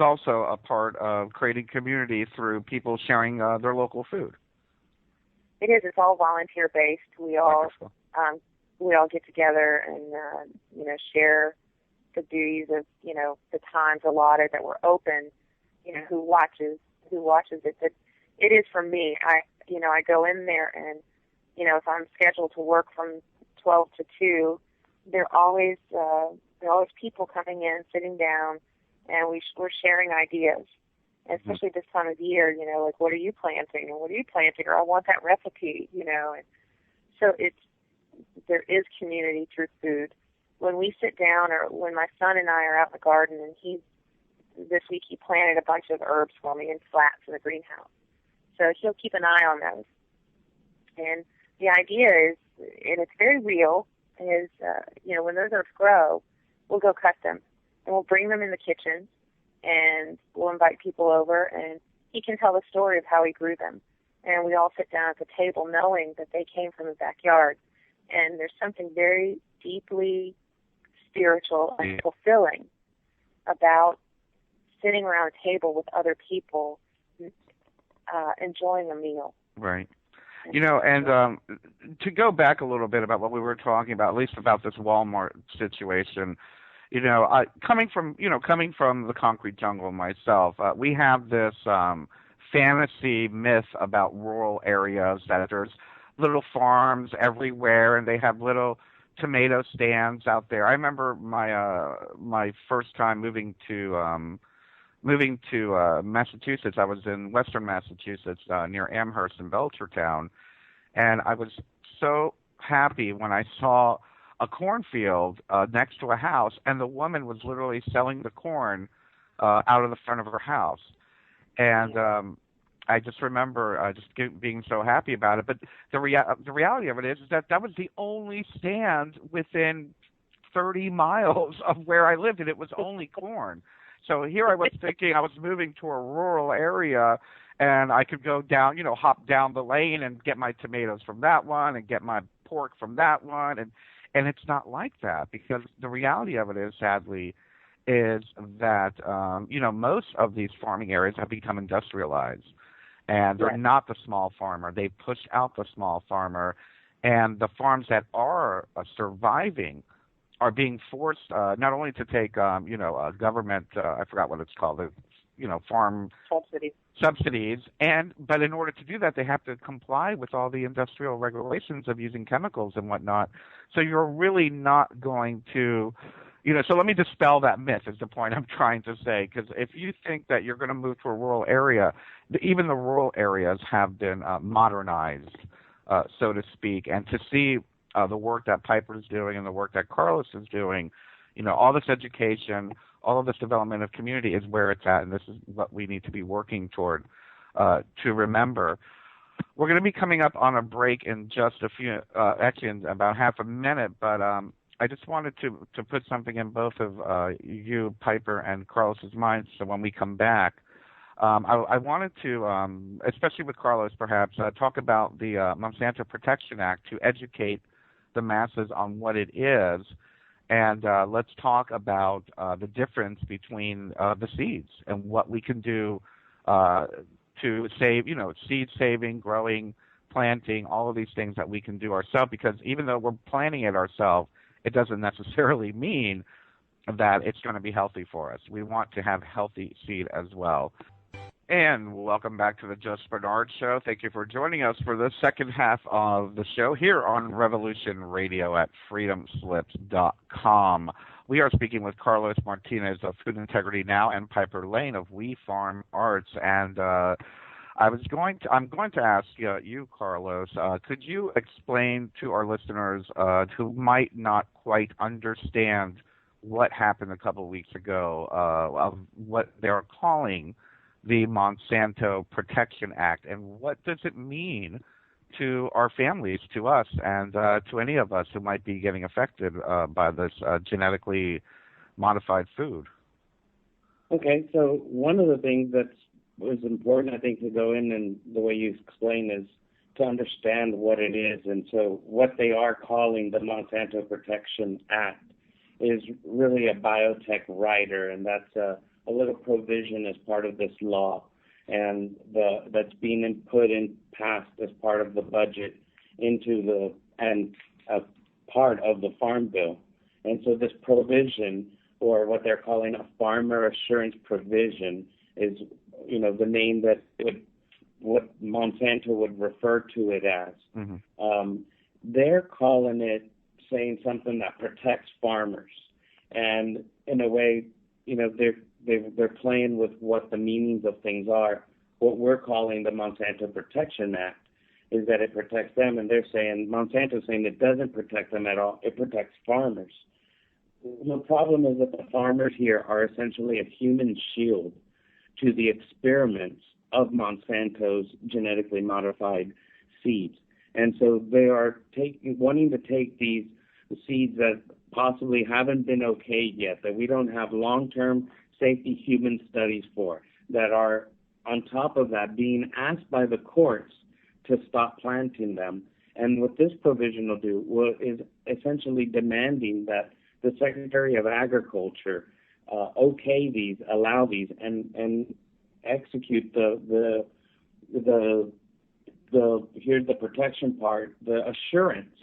also a part of creating community through people sharing their local food. It is. It's all volunteer based. We all get together and share the duties of the times allotted that we're open. Who watches it. But it is for me. I go in there, and if I'm scheduled to work from 12 to 2, there are always people coming in, sitting down, and we're sharing ideas. And especially this time of year, like, what are you planting? And what are you planting? Or I want that recipe, And so there is community through food. When we sit down, or when my son and I are out in the garden, and this week he planted a bunch of herbs for me in flats in the greenhouse. So he'll keep an eye on those. And the idea is, and it's very real, is, when those herbs grow, we'll go cut them, and we'll bring them in the kitchen, and we'll invite people over, and he can tell the story of how he grew them. And we all sit down at the table knowing that they came from his backyard. And there's something very deeply spiritual and fulfilling about sitting around a table with other people, enjoying a meal. Right. And to go back a little bit about what we were talking about, at least about this Walmart situation, coming from the concrete jungle myself, we have this fantasy myth about rural areas that there's little farms everywhere, and they have little tomato stands out there. I remember my first time moving to Massachusetts. I was in western Massachusetts near Amherst in Belchertown, and I was so happy when I saw a cornfield next to a house, and the woman was literally selling the corn out of the front of her house. And I just remember being so happy about it. But the reality of it is that was the only stand within 30 miles of where I lived, and it was only corn. So here I was thinking I was moving to a rural area, and I could go down, hop down the lane and get my tomatoes from that one and get my pork from that one. And And it's not like that, because the reality of it is, sadly, is that, most of these farming areas have become industrialized. And they're not the small farmer. They pushed out the small farmer. And the farms that are surviving are being forced not only to take, government, I forgot what it's called, farm subsidies, but in order to do that, they have to comply with all the industrial regulations of using chemicals and whatnot. So you're really not going to, so let me dispel that myth is the point I'm trying to say, because if you think that you're going to move to a rural area, even the rural areas have been modernized, so to speak, and to see the work that Piper's doing and the work that Carlos is doing, all this education, all of this development of community is where it's at, and this is what we need to be working toward to remember. We're going to be coming up on a break in just a few, actually in about half a minute, but I just wanted to put something in both of you, Piper, and Carlos's minds, so when we come back, I wanted to, especially with Carlos perhaps, talk about the Monsanto Protection Act to educate the masses on what it is. And let's talk about the difference between the seeds and what we can do to save, seed saving, growing, planting, all of these things that we can do ourselves. Because even though we're planting it ourselves, it doesn't necessarily mean that it's going to be healthy for us. We want to have healthy seed as well. And welcome back to the Just Bernard Show. Thank you for joining us for the second half of the show here on Revolution Radio at freedomslips.com. We are speaking with Carlos Martinez of Food Integrity Now and Piper Lane of We Farm Arts. And I'm going to ask you, Carlos, could you explain to our listeners who might not quite understand what happened a couple of weeks ago of what they're calling the Monsanto Protection Act, and what does it mean to our families, to us, and to any of us who might be getting affected by this genetically modified food? Okay, so one of the things that was important, I think, to go in and the way you explain is to understand what it is. And so what they are calling the Monsanto Protection Act is really a biotech rider, and that's a little provision as part of this law, and that's being passed as part of the budget and a part of the Farm Bill. And so this provision, or what they're calling a farmer assurance provision, is the name that what Monsanto would refer to it as. Mm-hmm. They're calling it, saying something that protects farmers, and in a way, they're playing with what the meanings of things are. What we're calling the Monsanto Protection Act is that it protects them, and Monsanto's saying it doesn't protect them at all. It protects farmers. The problem is that the farmers here are essentially a human shield to the experiments of Monsanto's genetically modified seeds. And so they are wanting to take these seeds that possibly haven't been okayed yet, that we don't have long-term safety human studies for, that are on top of that being asked by the courts to stop planting them. And what this provision will do is essentially demanding that the Secretary of Agriculture okay these, allow these, and execute the here's the protection part, the assurance,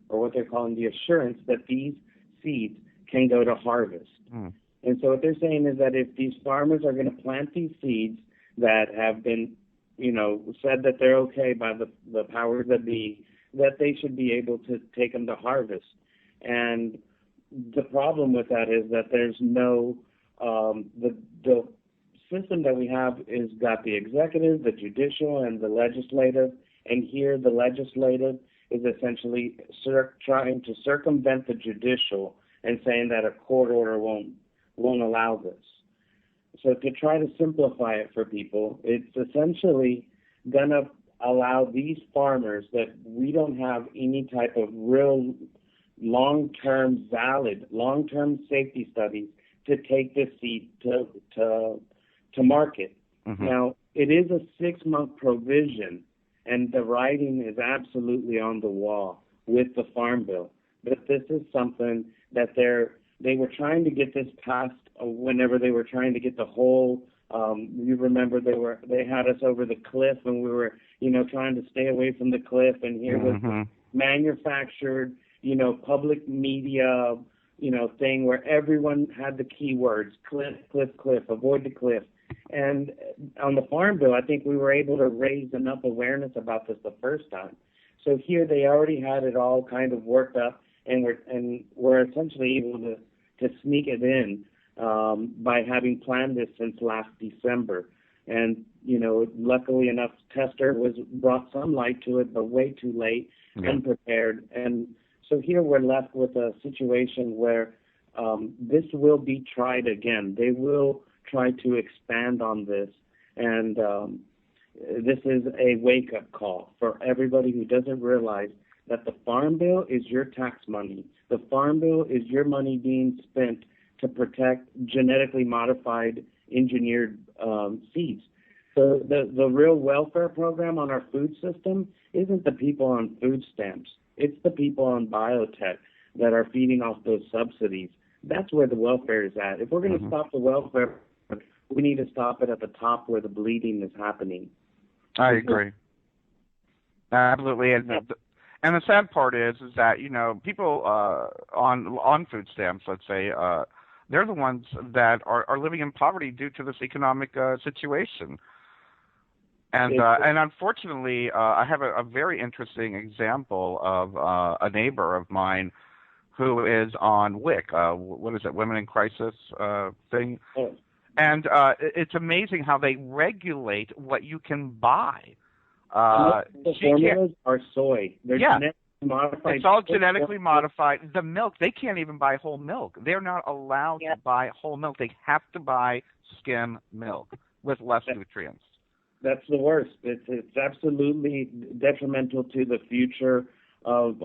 or what they're calling the assurance that these seeds can go to harvest. Mm. And so what they're saying is that if these farmers are going to plant these seeds that have been, said that they're okay by the powers that be, that they should be able to take them to harvest. And the problem with that is that there's no, the system that we have is got the executive, the judicial, and the legislative. And here the legislative is essentially trying to circumvent the judicial and saying that a court order won't allow this. So to try to simplify it for people, it's essentially going to allow these farmers that we don't have any type of real long-term safety studies to take this seed to market. Mm-hmm. Now, it is a 6-month provision, and the writing is absolutely on the wall with the Farm Bill. but this is something that they were trying to get this passed whenever they were trying to get the whole. You remember they had us over the cliff, and we were trying to stay away from the cliff, and here was manufactured public media thing where everyone had the keywords cliff, cliff, cliff, avoid the cliff. And on the Farm Bill, I think we were able to raise enough awareness about this the first time. So here they already had it all kind of worked up, and we're essentially able to sneak it in by having planned this since last December. And luckily enough, Tester brought some light to it, but way too late, unprepared. And so here we're left with a situation where this will be tried again. They will try to expand on this, and this is a wake-up call for everybody who doesn't realize that the Farm Bill is your tax money. The Farm Bill is your money being spent to protect genetically modified, engineered seeds. So the real welfare program on our food system isn't the people on food stamps. It's the people on biotech that are feeding off those subsidies. That's where the welfare is at. If we're going to stop the welfare, we need to stop it at the top where the bleeding is happening. I agree. Absolutely. And the sad part is that, people on food stamps, let's say, they're the ones that are living in poverty due to this economic situation. And unfortunately, I have a very interesting example of a neighbor of mine who is on WIC. What is it, Women in Crisis thing? Oh. And it's amazing how they regulate what you can buy. The formulas are soy. They're genetically modified. It's all genetically modified. The milk, they can't even buy whole milk. They're not allowed to buy whole milk. They have to buy skim milk with less nutrients. That's the worst. It's absolutely detrimental to the future of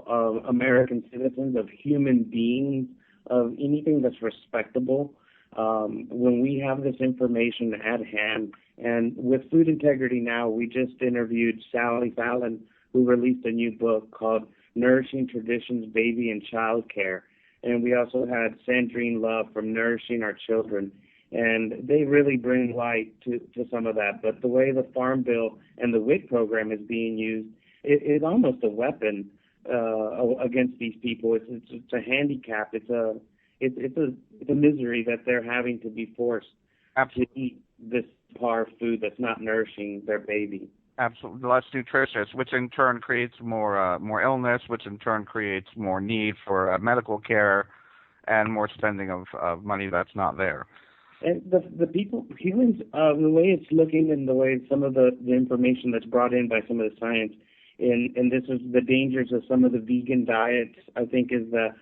American citizens, of human beings, of anything that's respectable. When we have this information at hand, and with Food Integrity Now, we just interviewed Sally Fallon, who released a new book called Nourishing Traditions, Baby and Child Care. And we also had Sandrine Love from Nourishing Our Children. And they really bring light to some of that. But the way the Farm Bill and the WIC program is being used, it's almost a weapon against these people. It's a handicap. It's a misery that they're having to be forced to eat this par food that's not nourishing their baby. Absolutely, less nutritious, which in turn creates more illness, which in turn creates more need for medical care and more spending of money that's not there. And the humans, the way it's looking and the way some of the information that's brought in by some of the science, and this is the dangers of some of the vegan diets, I think, is that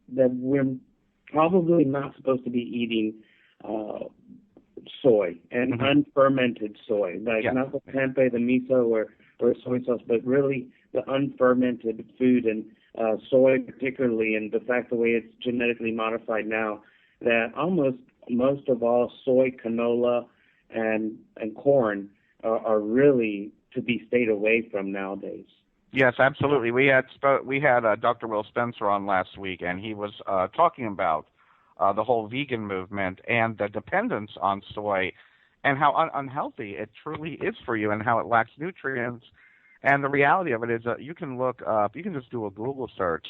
we're probably not supposed to be eating soy and unfermented soy, like not the tempeh, the miso, or soy sauce, but really the unfermented food, and soy particularly, and the fact the way it's genetically modified now, that almost most of all soy, canola, and corn are really to be stayed away from nowadays. Yes, absolutely. We had Dr. Will Spencer on last week, and he was talking about the whole vegan movement and the dependence on soy and how unhealthy it truly is for you and how it lacks nutrients. And the reality of it is that you can look up, you can just do a Google search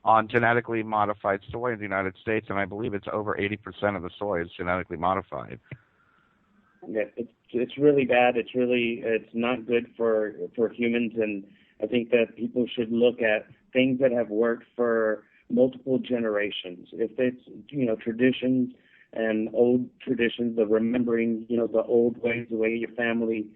on genetically modified soy in the United States, and I believe it's over 80% of the soy is genetically modified. Yeah, it's really bad. It's not good for humans, and I think that people should look at things that have worked for multiple generations. If it's traditions and old traditions, the remembering the old ways, the way your family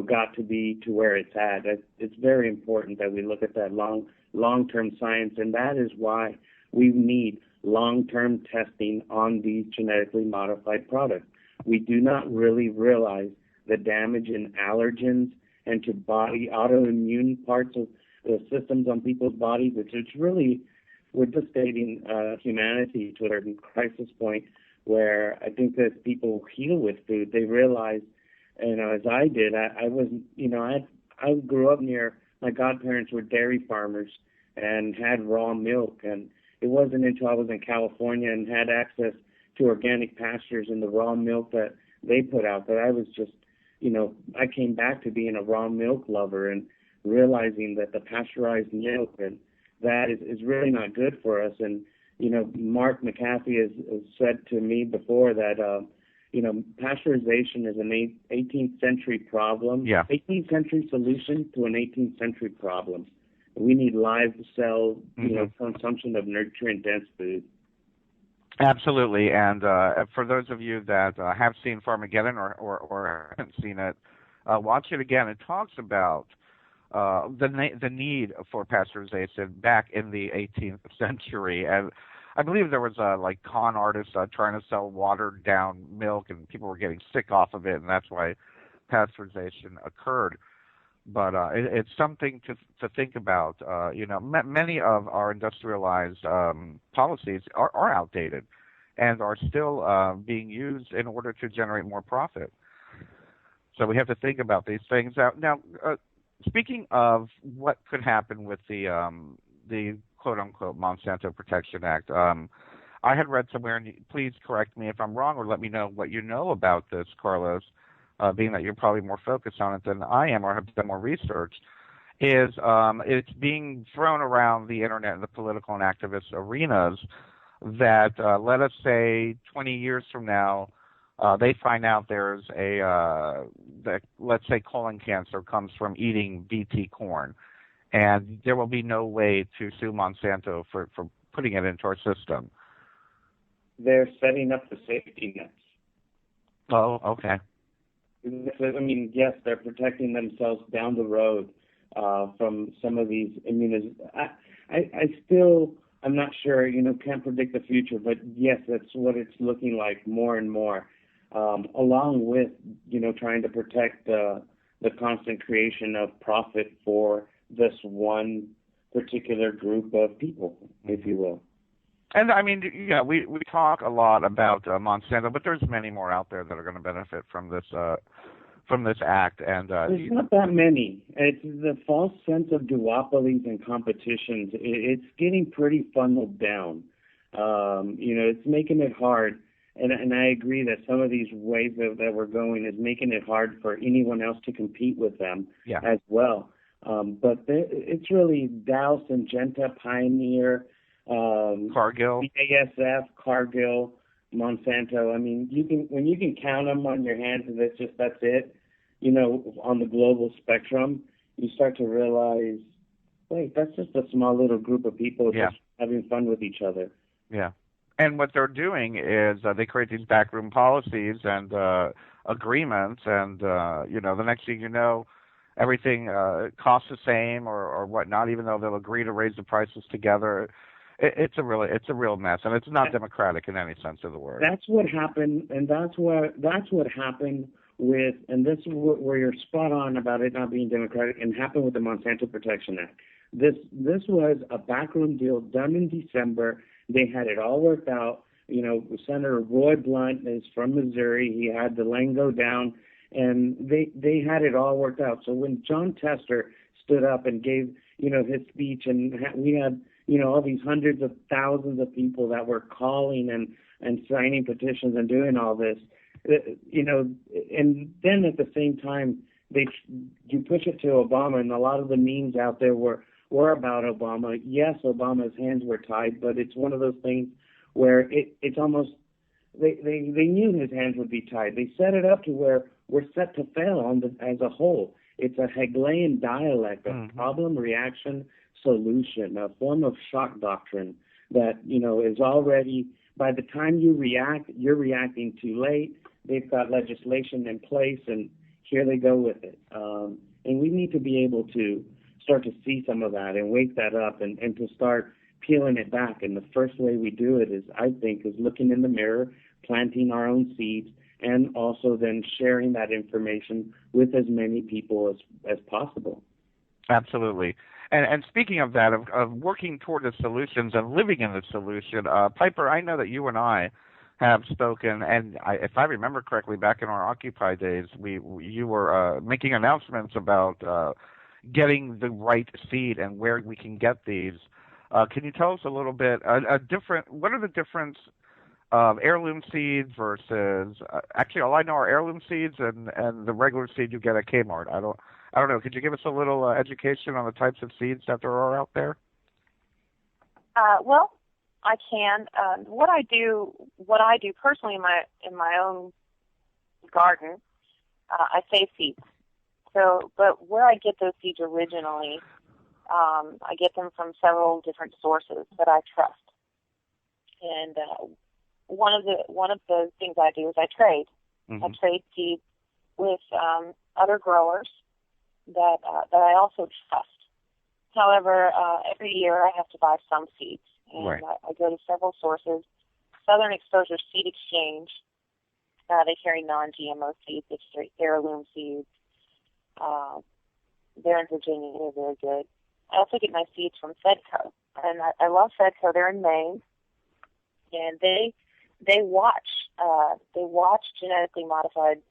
got to be to where it's at. It's very important that we look at that long-term science, and that is why we need long-term testing on these genetically modified products. We do not really realize the damage in allergens and to body autoimmune parts of the systems on people's bodies. It's really, we're just stating humanity to a certain crisis point where I think that people heal with food. They realize, as I did, I grew up near, my godparents were dairy farmers, and had raw milk. And it wasn't until I was in California and had access to organic pastures and the raw milk that they put out that I was just, I came back to being a raw milk lover and realizing that the pasteurized milk and that is really not good for us. And, Mark McAfee has said to me before that, pasteurization is an 18th century problem, 18th century solution to an 18th century problem. We need live cell, consumption of nutrient-dense food. Absolutely. And for those of you that have seen Farmageddon or haven't seen it, watch it again. It talks about the need for pasteurization back in the 18th century. And I believe there was con artists trying to sell watered down milk, and people were getting sick off of it, and that's why pasteurization occurred. But it's something to think about. Many of our industrialized policies are outdated and are still being used in order to generate more profit. So we have to think about these things. Now, speaking of what could happen with the quote-unquote Monsanto Protection Act, I had read somewhere, and please correct me if I'm wrong or let me know what you know about this, Carlos, being that you're probably more focused on it than I am or have done more research, is it's being thrown around the internet and the political and activist arenas that, let us say, 20 years from now, they find out there's that, let's say, colon cancer comes from eating BT corn, and there will be no way to sue Monsanto for putting it into our system. They're setting up the safety nets. Oh, okay. I mean, yes, they're protecting themselves down the road from some of these I'm not sure, can't predict the future, but yes, that's what it's looking like more and more, along with, trying to protect the constant creation of profit for this one particular group of people, if you will. And I mean, we talk a lot about Monsanto, but there's many more out there that are going to benefit from this act. And there's not that many. It's the false sense of duopolies and competitions. It's getting pretty funneled down. It's making it hard. And I agree that some of these ways that we're going is making it hard for anyone else to compete with them as well. But it's really Dow, Syngenta, Pioneer, Cargill, BASF, Cargill, Monsanto. I mean, when you can count them on your hands, and that's it. On the global spectrum, you start to realize, wait, that's just a small little group of people just having fun with each other. Yeah. And what they're doing is they create these backroom policies and agreements, and the next thing you know, everything costs the same or whatnot, even though they'll agree to raise the prices together. It's a real mess, and it's not democratic in any sense of the word. That's what happened, and that's what happened with, and this is where you're spot on about it not being democratic, and happened with the Monsanto Protection Act. This was a backroom deal done in December. They had it all worked out. Senator Roy Blunt is from Missouri. He had the lingo down, and they had it all worked out. So when John Tester stood up and gave his speech, and we had all these hundreds of thousands of people that were calling and signing petitions and doing all this, and then at the same time you push it to Obama, and a lot of the memes out there were about Obama. Yes, Obama's hands were tied, but it's one of those things where it's almost they knew his hands would be tied. They set it up to where we're set to fail as a whole. It's a Hegelian dialect of problem, reaction, solution, a form of shock doctrine that is already, by the time you react, you're reacting too late. They've got legislation in place, and here they go with it. And we need to be able to start to see some of that and wake that up and to start peeling it back. And the first way we do it is looking in the mirror, planting our own seeds, and also then sharing that information with as many people as possible. Absolutely. And speaking of that, of working toward the solutions and living in the solution, Piper, I know that you and I have spoken, and if I remember correctly, back in our Occupy days, you were making announcements about getting the right seed and where we can get these. Can you tell us a little bit, what are the difference of heirloom seeds versus, actually all I know are heirloom seeds and the regular seed you get at Kmart. I don't know. Could you give us a little education on the types of seeds that there are out there? Well, I can. What I do personally in my own garden, I save seeds. So, but where I get those seeds originally, I get them from several different sources that I trust. And one of the things I do is I trade. Mm-hmm. I trade seeds with other growers that I also trust. However, every year I have to buy some seeds, and right. I go to several sources. Southern Exposure Seed Exchange, they carry non-GMO seeds, which are heirloom seeds. They're in Virginia. They're very good. I also get my seeds from Fedco, and I love Fedco. They're in Maine, and they watch genetically modified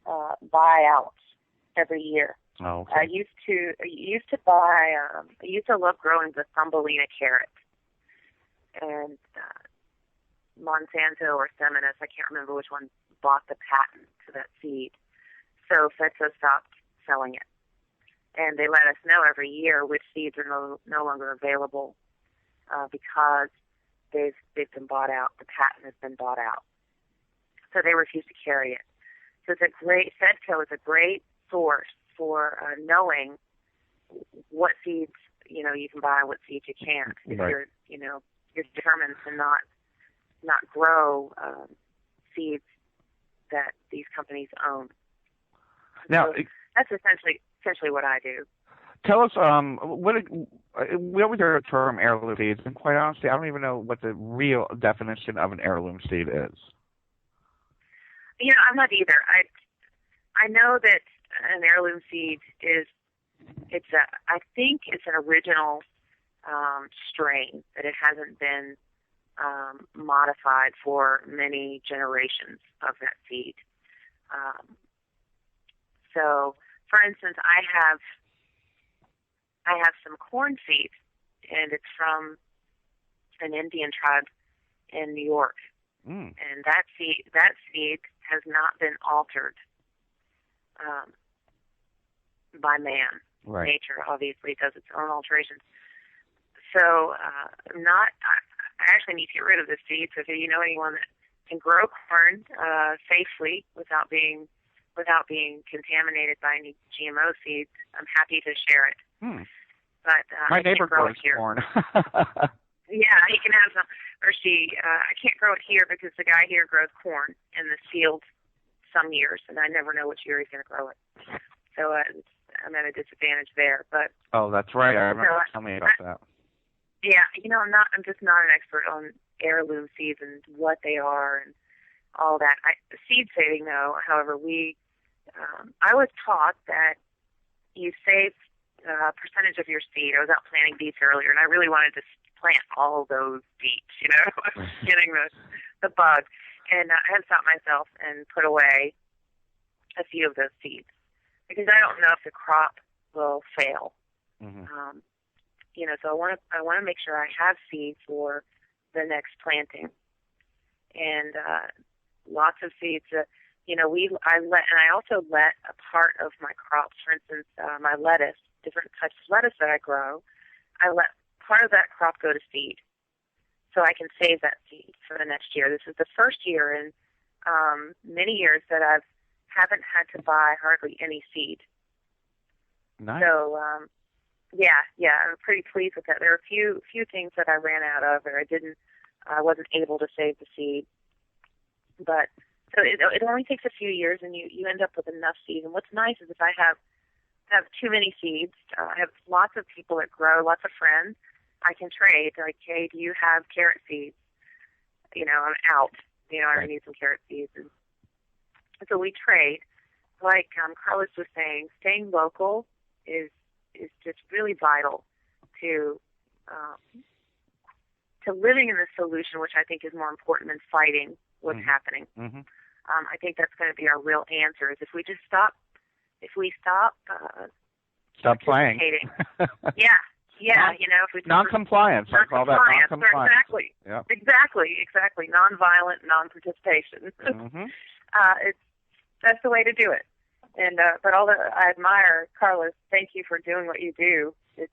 buyouts every year. Oh, okay. I used to love growing the Thumbelina carrot, and Monsanto or Seminis, I can't remember which one, bought the patent to that seed. So Fedco stopped selling it. And they let us know every year which seeds are no longer available because they've been bought out. The patent has been bought out. So they refuse to carry it. So Fedco is a great source for knowing what seeds you can buy and what seeds you can't. If right. you're determined to not grow seeds that these companies own. Now, so that's essentially what I do. Tell us, we always hear the term heirloom seeds, and quite honestly, I don't even know what the real definition of an heirloom seed is. I'm not either. I know that an heirloom seed I think it's an original strain, that it hasn't been modified for many generations of that seed. So, for instance, I have some corn seed, and it's from an Indian tribe in New York. And that seed has not been altered by man. Right. Nature obviously does its own alterations. So I actually need to get rid of this seed. So if you know anyone that can grow corn safely without being contaminated by any GMO seeds, I'm happy to share it. But my neighbor grows corn. Yeah, he can have some. Or I can't grow it here because the guy here grows corn in this field some years, and I never know which year he's going to grow it. So I'm at a disadvantage there. But that's right. I remember telling me about that. Yeah, I'm just not an expert on heirloom seeds and what they are and all that. Seed saving, though, however, I was taught that you save a percentage of your seed. I was out planting beets earlier, and I really wanted to plant all those beets, I was getting the bug. And I had stopped myself and put away a few of those seeds because I don't know if the crop will fail. Mm-hmm. So I want to make sure I have seed for the next planting, and lots of seeds. I also let a part of my crops, for instance, my lettuce, different types of lettuce that I grow, I let part of that crop go to seed, so I can save that seed for the next year. This is the first year in many years that I haven't had to buy hardly any seed. Nice. So, I'm pretty pleased with that. There are a few things that I ran out of, or I wasn't able to save the seed. But so it only takes a few years, and you end up with enough seed. And what's nice is if I have too many seeds, I have lots of people that grow, lots of friends. I can trade. Like, hey, do you have carrot seeds? I'm out. I need some carrot seeds, and so we trade. Like Carlos was saying, staying local is just really vital to living in this solution, which I think is more important than fighting what's happening. Mm-hmm. I think that's going to be our real answer. Is if we stop Stop playing. Yeah. If we non-compliance, I call that non-compliance. Exactly. Yep. Exactly. Non-violent, non-participation. Mm-hmm. That's the way to do it. And but I admire Carlos. Thank you for doing what you do. It's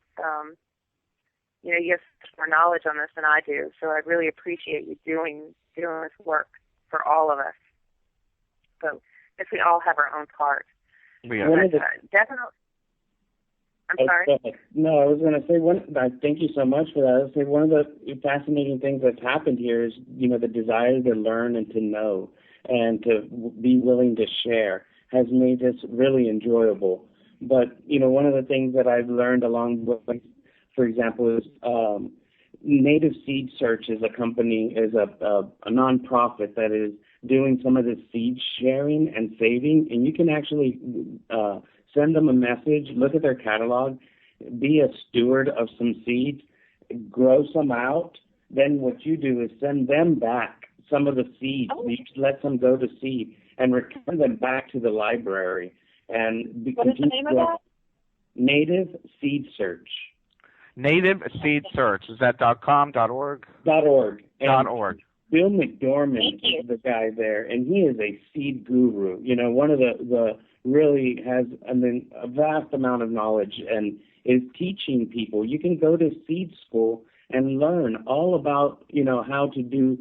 you have more knowledge on this than I do, so I really appreciate you doing this work for all of us. So if we all have our own part. Definitely. I'm sorry. No, I was going to say thank you so much for that. I was going to say one of the fascinating things that's happened here is the desire to learn and to know and to be willing to share has made this really enjoyable. But one of the things that I've learned along the way, for example, is Native Seed Search is a company, is a nonprofit that is doing some of the seed sharing and saving, and you can actually send them a message, look at their catalog, be a steward of some seeds, grow some out. Then what you do is send them back some of the seeds. You let them go to seed and return them back to the library. And what is the name of that? Native Seed Search. Native Seed Search. Is that .com, .org? .org. .org. Bill McDormand is the guy there, and he is a seed guru. One of the really has a vast amount of knowledge and is teaching people. You can go to seed school and learn all about how to do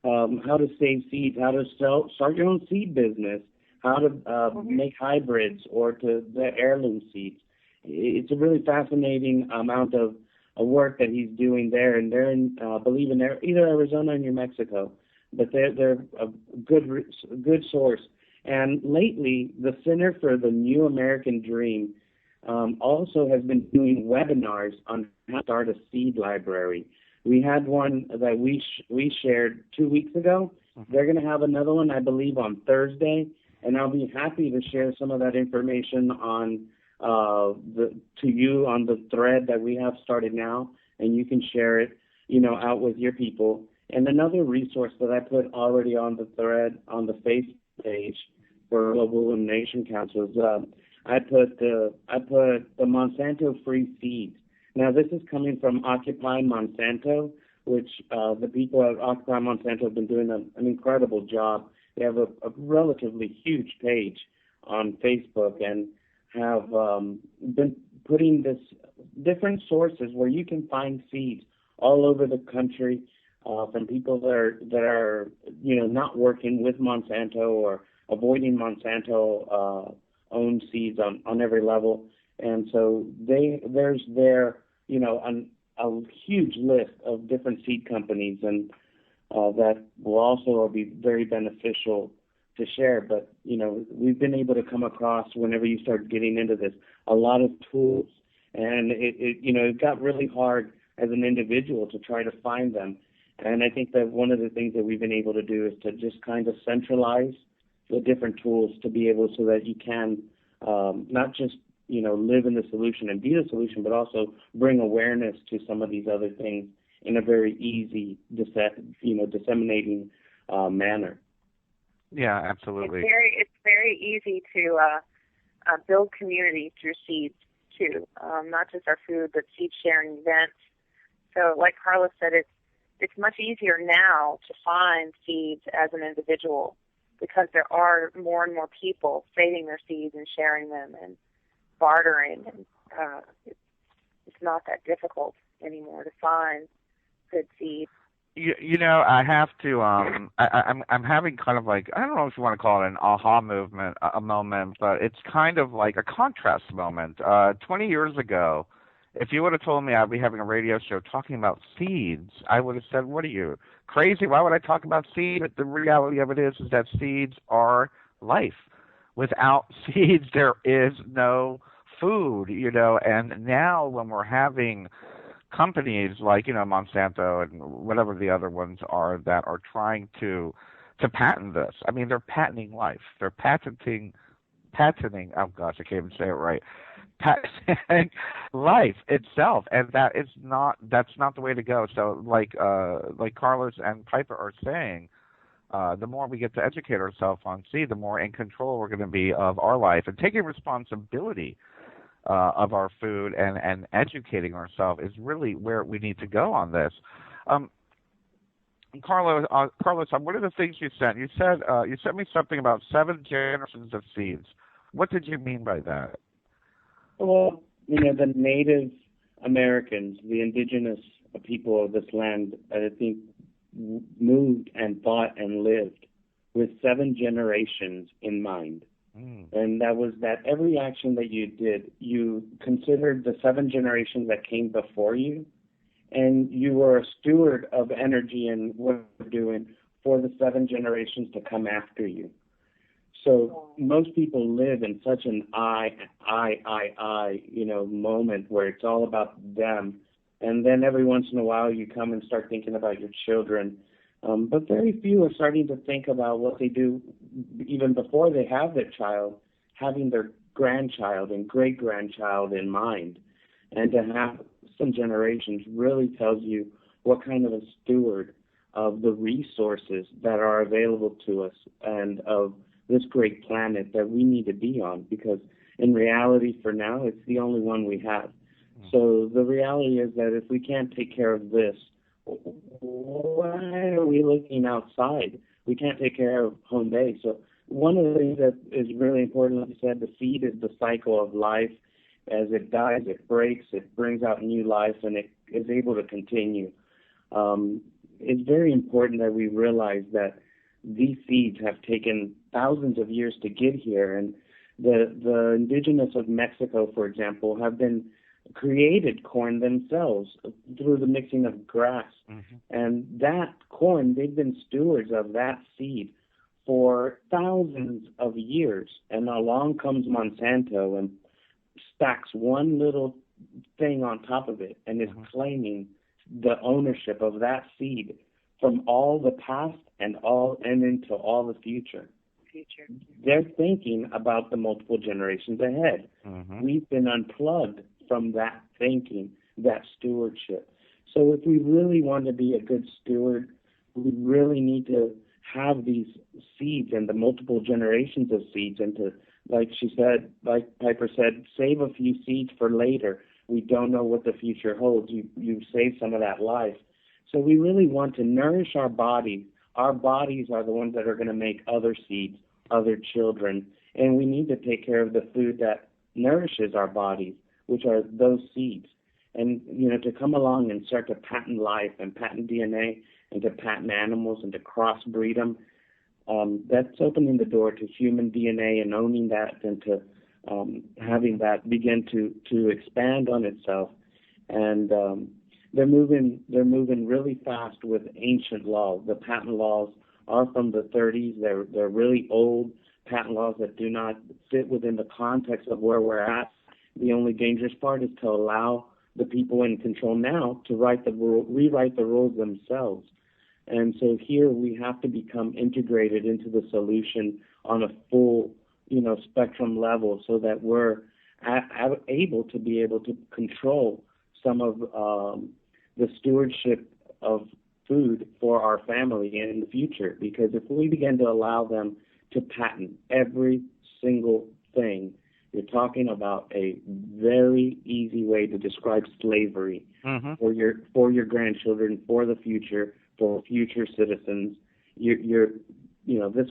how to save seeds, how to start your own seed business, how to make hybrids or the heirloom seeds. It's a really fascinating amount of work that he's doing there, and they're in, I believe in either Arizona or New Mexico, but they're a good source. And lately, the Center for the New American Dream also has been doing webinars on how to start a seed library. We had one that we shared 2 weeks ago. They're going to have another one, I believe, on Thursday, and I'll be happy to share some of that information on to you on the thread that we have started now, and you can share it, out with your people. And another resource that I put already on the thread on the Facebook page for Global Illumination Council is I put the Monsanto free seeds. Now this is coming from Occupy Monsanto, which the people at Occupy Monsanto have been doing an incredible job. They have a relatively huge page on Facebook and have been putting this different sources where you can find seeds all over the country from people that are not working with Monsanto or avoiding Monsanto owned seeds on every level. And so there's a huge list of different seed companies and that will also be very beneficial to share. But we've been able to come across, whenever you start getting into this, a lot of tools, and it got really hard as an individual to try to find them. And I think that one of the things that we've been able to do is to just kind of centralize the different tools to be able so that you can not just live in the solution and be the solution, but also bring awareness to some of these other things in a very easy disseminating manner. Yeah, absolutely. It's very easy to build community through seeds too, not just our food, but seed sharing events. So, like Carlos said, it's much easier now to find seeds as an individual because there are more and more people saving their seeds and sharing them and bartering, and it's not that difficult anymore to find good seeds. I have to. I'm having kind of like, I don't know if you want to call it an aha moment, but it's kind of like a contrast moment. 20 years ago, if you would have told me I'd be having a radio show talking about seeds, I would have said, "What are you, crazy? Why would I talk about seeds?" But the reality of it is that seeds are life. Without seeds, there is no food. And now when we're having companies like Monsanto and whatever the other ones are that are trying to patent this. I mean, they're patenting life. They're patenting. Oh gosh, I can't even say it right. Patenting life itself, and that's not the way to go. So, like Carlos and Piper are saying, the more we get to educate ourselves on seed, the more in control we're going to be of our life and taking responsibility. of our food and educating ourselves is really where we need to go on this. Carlos, one of the things you said you sent me something about 7 generations of seeds. What did you mean by that? Well, the Native Americans, the indigenous people of this land, I think, moved and thought and lived with 7 generations in mind. And that was that every action that you did, you considered the 7 generations that came before you, and you were a steward of energy and what you're doing for the 7 generations to come after you. So most people live in such an I, moment where it's all about them. And then every once in a while you come and start thinking about your children. But very few are starting to think about what they do even before they have their child, having their grandchild and great-grandchild in mind. And to have some generations really tells you what kind of a steward of the resources that are available to us and of this great planet that we need to be on, because in reality for now it's the only one we have. So the reality is that if we can't take care of this, why are we looking outside? We can't take care of home base. So one of the things that is really important, like you said, the seed is the cycle of life. As it dies, it breaks, it brings out new life, and it is able to continue. It's very important that we realize that these seeds have taken thousands of years to get here, and the indigenous of Mexico, for example, have been created corn themselves through the mixing of grass. And that corn, they've been stewards of that seed for thousands of years. And along comes Monsanto and stacks one little thing on top of it and is claiming the ownership of that seed from all the past and into all the future. They're thinking about the multiple generations ahead. We've been unplugged from that thinking, that stewardship. So if we really want to be a good steward, we really need to have these seeds and the multiple generations of seeds, and to, like Piper said, save a few seeds for later. We don't know what the future holds. You save some of that life. So we really want to nourish our bodies. Our bodies are the ones that are going to make other seeds, other children, and we need to take care of the food that nourishes our bodies, which are those seeds. And, to come along and start to patent life and patent DNA and to patent animals and to crossbreed them, that's opening the door to human DNA and owning that, and to having that begin to expand on itself. And they're moving really fast with ancient laws. The patent laws are from the 30s. They're really old patent laws that do not fit within the context of where we're at. The only dangerous part is to allow the people in control now to rewrite the rules themselves. And so here we have to become integrated into the solution on a full, spectrum level, so that we're able to control some of the stewardship of food for our family in the future. Because if we begin to allow them to patent every single thing, you're talking about a very easy way to describe slavery for your grandchildren, for the future, for future citizens. This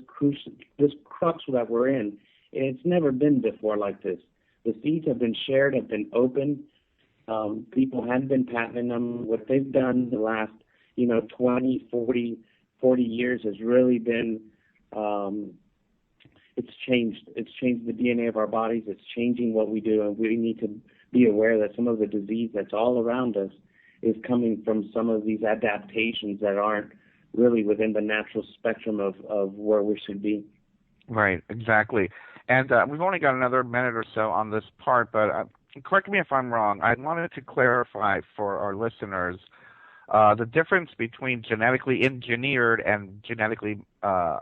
crux that we're in, it's never been before like this. The seeds have been shared, have been opened. People hadn't been patenting them. What they've done the last, 20, 40 years has really been, it's changed the DNA of our bodies. It's changing what we do, and we need to be aware that some of the disease that's all around us is coming from some of these adaptations that aren't really within the natural spectrum of where we should be. Right, exactly. And we've only got another minute or so on this part, but correct me if I'm wrong. I wanted to clarify for our listeners the difference between genetically engineered and genetically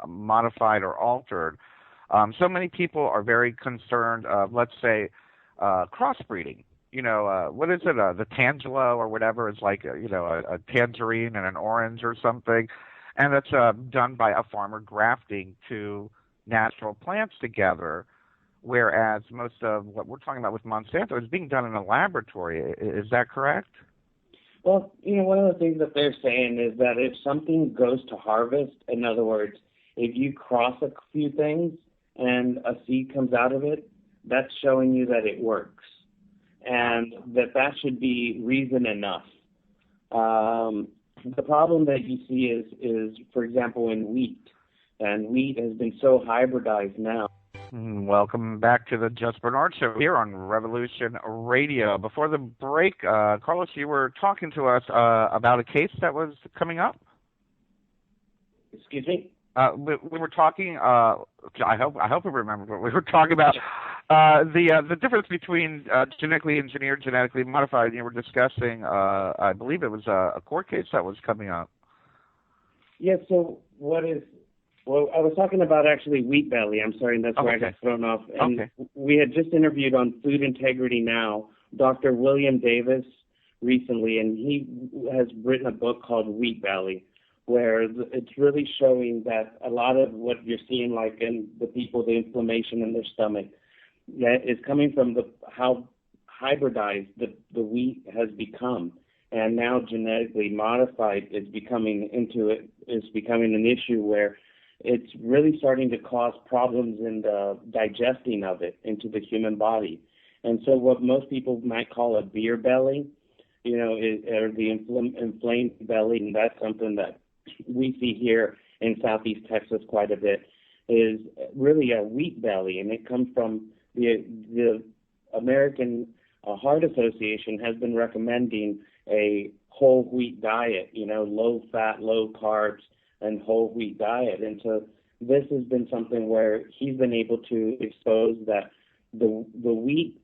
modified or altered. So many people are very concerned of, let's say, crossbreeding. What is it? The Tangelo or whatever is like, a tangerine and an orange or something. And it's done by a farmer grafting two natural plants together. whereas most of what we're talking about with Monsanto is being done in a laboratory. Is that correct? Well, one of the things that they're saying is that if something goes to harvest, in other words, if you cross a few things and a seed comes out of it, that's showing you that it works, and that should be reason enough. The problem that you see is, for example, in wheat, and wheat has been so hybridized now. Welcome back to the Just Bernard Show here on Revolution Radio. Before the break, Carlos, you were talking to us about a case that was coming up. Excuse me? We were talking. I hope I remember what we were talking about. The difference between genetically engineered, genetically modified. You were discussing. I believe it was a court case that was coming up. Yeah. So Well, I was talking about actually wheat belly. I'm sorry, and that's where I got thrown off. And we had just interviewed on Food Integrity Now Dr. William Davis recently, and he has written a book called Wheat Belly, where it's really showing that a lot of what you're seeing, like in the people, the inflammation in their stomach, that is coming from how hybridized the wheat has become. And now genetically modified is becoming an issue where it's really starting to cause problems in the digesting of it into the human body. And so what most people might call a beer belly, or the inflamed belly, and that's something that we see here in Southeast Texas quite a bit, is really a wheat belly. And it comes from the American Heart Association has been recommending a whole wheat diet, low fat, low carbs, and whole wheat diet. And so this has been something where he's been able to expose that the wheat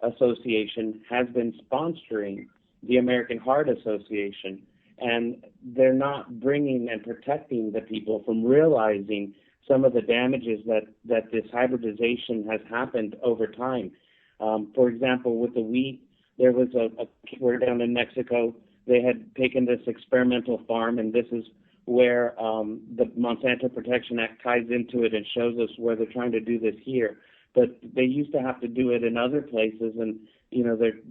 association has been sponsoring the American Heart Association, and they're not bringing and protecting the people from realizing some of the damages that this hybridization has happened over time. For example, with the wheat, there was we're down in Mexico. They had taken this experimental farm, and this is where the Monsanto Protection Act ties into it and shows us where they're trying to do this here. But they used to have to do it in other places, and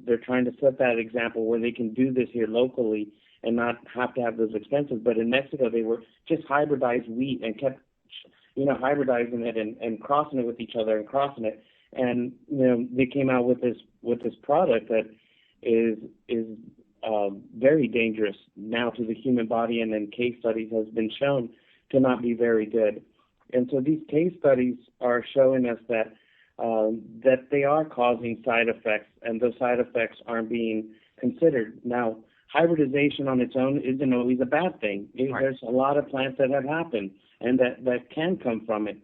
they're trying to set that example where they can do this here locally and not have to have those expenses. But in Mexico, they were just hybridized wheat and kept hybridizing it and crossing it with each other and crossing it, and they came out with this product that is very dangerous now to the human body, and in case studies has been shown to not be very good. And so these case studies are showing us that they are causing side effects, and those side effects aren't being considered. Now, hybridization on its own isn't always a bad thing. Right. There's a lot of plants that have happened and that can come from it,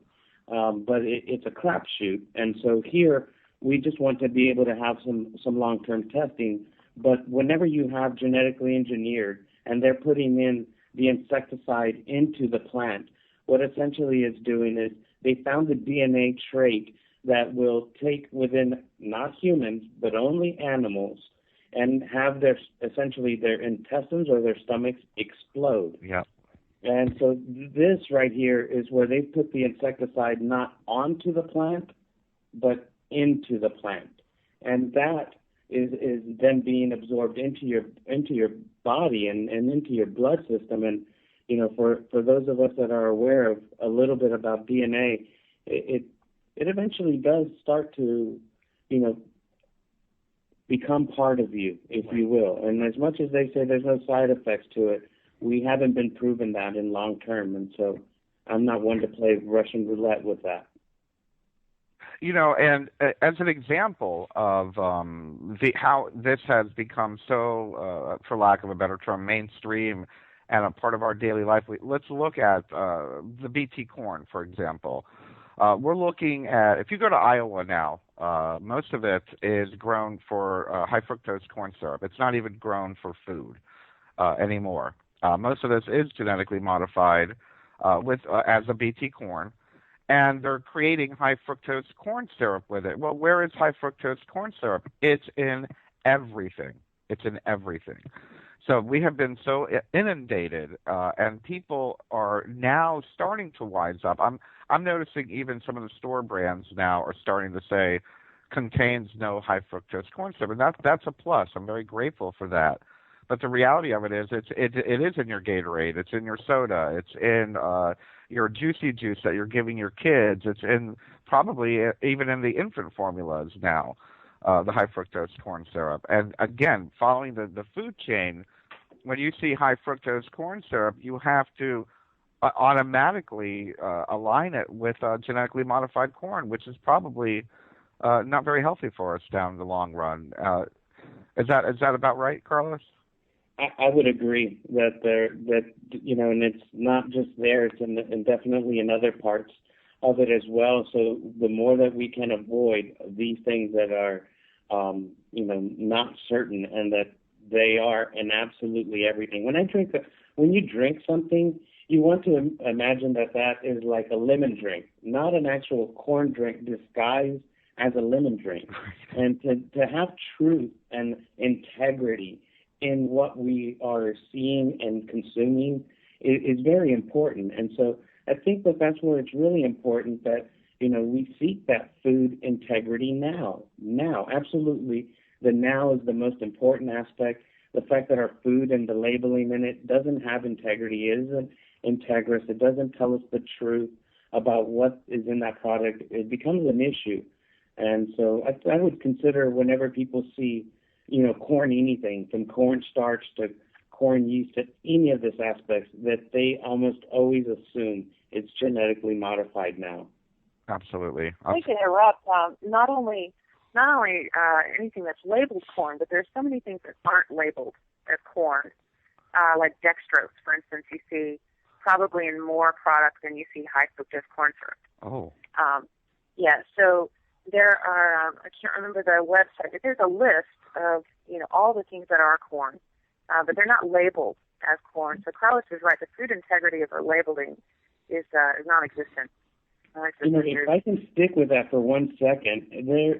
but it's a crapshoot. And so here we just want to be able to have some long-term testing. But whenever you have genetically engineered and they're putting in the insecticide into the plant, what essentially it's doing is they found the DNA trait that will take within not humans but only animals and have their intestines or their stomachs explode. Yeah. And so this right here is where they put the insecticide not onto the plant but into the plant, and that is then being absorbed into your body and into your blood system. And for those of us that are aware of a little bit about DNA, it eventually does start to become part of you, if you will. And as much as they say there's no side effects to it, we haven't been proven that in long term, and so I'm not one to play Russian roulette with that. And as an example of how this has become so, for lack of a better term, mainstream and a part of our daily life, let's look at the BT corn, for example. We're looking at, if you go to Iowa now, most of it is grown for high fructose corn syrup. It's not even grown for food anymore. Most of this is genetically modified as a BT corn. And they're creating high fructose corn syrup with it. Well, where is high fructose corn syrup? It's in everything. It's in everything. So we have been so inundated, and people are now starting to wise up. I'm noticing even some of the store brands now are starting to say contains no high fructose corn syrup, and that's a plus. I'm very grateful for that. But the reality of it is, it is in your Gatorade, it's in your soda, it's in your juicy juice that you're giving your kids, it's in probably even in the infant formulas now, the high fructose corn syrup. And again, following the food chain, when you see high fructose corn syrup, you have to automatically align it with genetically modified corn, which is probably not very healthy for us down the long run. Is that about right, Carlos? I would agree that and it's not just there; it's and definitely in other parts of it as well. So the more that we can avoid these things that are, not certain, and that they are in absolutely everything. When you drink something, you want to imagine that is like a lemon drink, not an actual corn drink disguised as a lemon drink. And to have truth and integrity in what we are seeing and consuming is very important. And so I think that's where it's really important that, we seek that food integrity now. Now, absolutely, the now is the most important aspect. The fact that our food and the labeling in it doesn't have integrity, isn't integrous, it doesn't tell us the truth about what is in that product, it becomes an issue. And so I would consider whenever people see, corn anything from cornstarch to corn yeast to any of this aspects, that they almost always assume it's genetically modified now. Absolutely. I can interrupt. Not only anything that's labeled corn, but there's so many things that aren't labeled as corn, like dextrose, for instance. You see probably in more products than you see high fructose corn syrup. Oh. Yeah. So there are. I can't remember the website, but there's a list of all the things that are corn, but they're not labeled as corn. So Carlos is right. The food integrity of our labeling is non-existent. If I can stick with that for 1 second, we're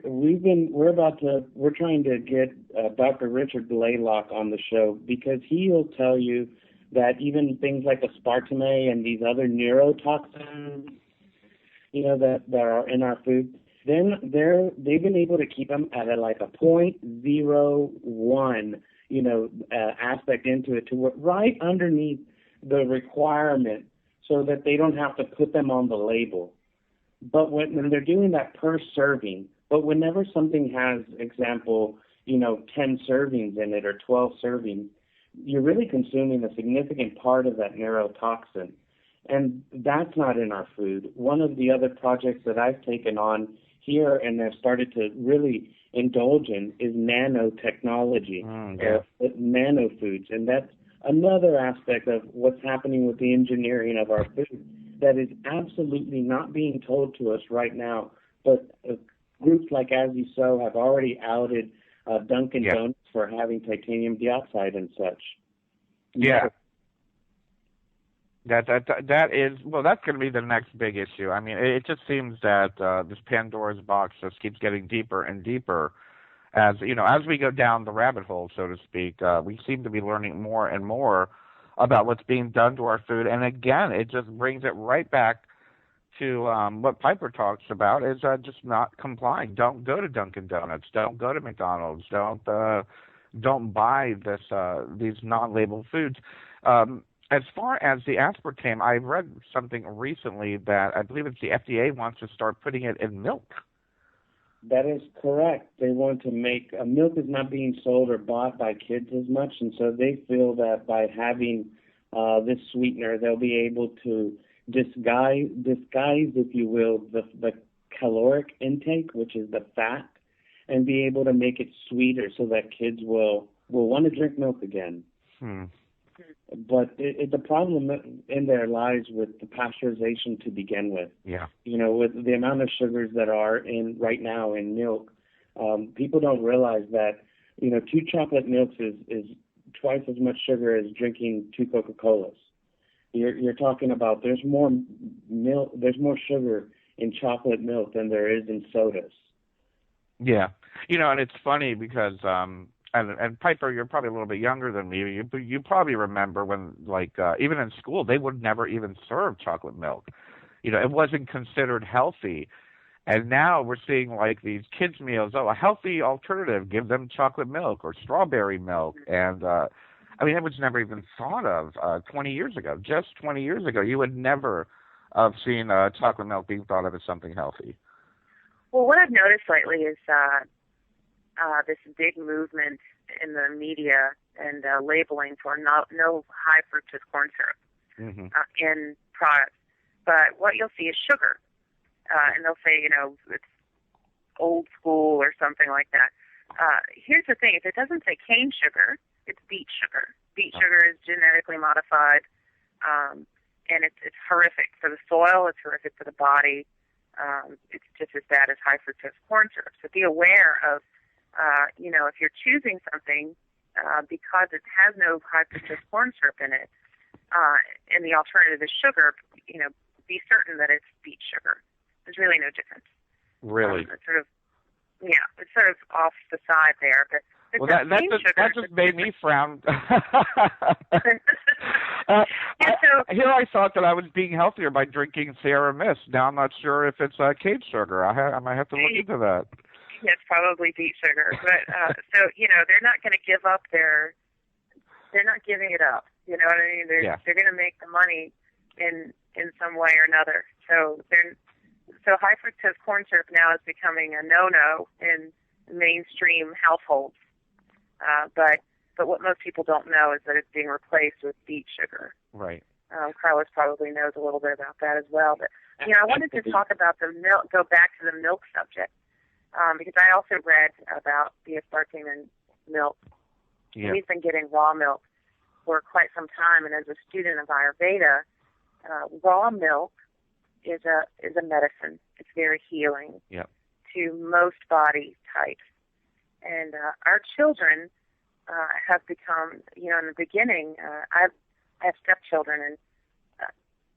trying to get Dr. Richard Blaylock on the show, because he'll tell you that even things like aspartame and these other neurotoxins, that are in our food, then they've been able to keep them at a 0.01 aspect into it, to right underneath the requirement, so that they don't have to put them on the label. But when they're doing that per serving, but whenever something has, example, 10 servings in it or 12 servings, you're really consuming a significant part of that neurotoxin. And that's not in our food. One of the other projects that I've taken on here and have started to really indulge in is nanotechnology, nano foods. And that's another aspect of what's happening with the engineering of our food that is absolutely not being told to us right now. But groups like As You Sow have already outed Dunkin' Donuts for having titanium dioxide and such. Yeah. That is, well, that's going to be the next big issue. I mean, it just seems that this Pandora's box just keeps getting deeper and deeper. As we go down the rabbit hole, so to speak, we seem to be learning more and more about what's being done to our food. And again, it just brings it right back to what Piper talks about, is just not complying. Don't go to Dunkin' Donuts. Don't go to McDonald's. Don't buy these non-labeled foods. As far as the aspartame, I read something recently that I believe it's the FDA wants to start putting it in milk. That is correct. They want to make milk is not being sold or bought by kids as much, and so they feel that by having this sweetener, they'll be able to disguise, if you will, the caloric intake, which is the fat, and be able to make it sweeter so that kids will want to drink milk again. But the problem in there lies with the pasteurization to begin with. Yeah. With the amount of sugars that are in right now in milk, people don't realize that 2 chocolate milks is twice as much sugar as drinking 2 Coca-Colas. You're talking about there's more sugar in chocolate milk than there is in sodas. Yeah. And it's funny because and Piper, you're probably a little bit younger than me. You probably remember when, like, even in school, they would never even serve chocolate milk. You know, it wasn't considered healthy. And now we're seeing, like, these kids' meals, a healthy alternative, give them chocolate milk or strawberry milk. And, I mean, it was never even thought of 20 years ago. Just 20 years ago, you would never have seen chocolate milk being thought of as something healthy. Well, what I've noticed lately is this big movement in the media and labeling for no high fructose corn syrup in products. But what you'll see is sugar. And they'll say, you know, it's old school or something like that. Here's the thing. If it doesn't say cane sugar, it's beet sugar. Beet sugar is genetically modified, and it's horrific for the soil. It's horrific for the body. It's just as bad as high fructose corn syrup. So be aware of, you know, if you're choosing something because it has no high fructose corn syrup in it, and the alternative is sugar, you know, be certain that it's beet sugar. There's really no difference. Really? It's sort of, yeah, it's sort of off the side there. But well, that just made me frown. Here I thought that I was being healthier by drinking Sierra Mist. Now I'm not sure if it's cane sugar. I might have to look into that. Yeah, it's probably beet sugar. But so, you know, they're not going to give up they're not giving it up. You know what I mean? They're going to make the money in some way or another. So high fructose corn syrup now is becoming a no-no in mainstream households. But what most people don't know is that it's being replaced with beet sugar. Right. Carlos probably knows a little bit about that as well. But, you know, I wanted to talk about the milk, go back to the milk subject, because I also read about the aspartame in milk. Yeah. We've been getting raw milk for quite some time, and as a student of Ayurveda, raw milk is a medicine. It's very healing to most body types. And our children have become, you know, in the beginning, I have stepchildren, and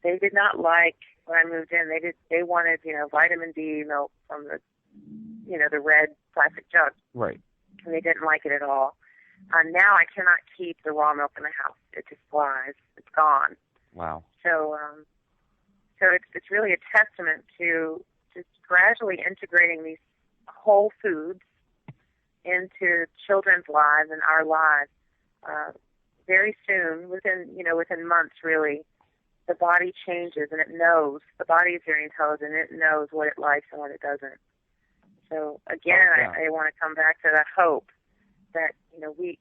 they did not like when I moved in. They wanted, you know, vitamin D milk from the, you know, the red plastic jug. Right. And they didn't like it at all. Now I cannot keep the raw milk in the house. It just flies. It's gone. Wow. So it's really a testament to just gradually integrating these whole foods into children's lives and our lives. Very soon, within months, really, the body changes and it knows. The body is very intelligent. It knows what it likes and what it doesn't. So again, I want to come back to that hope that, you know, we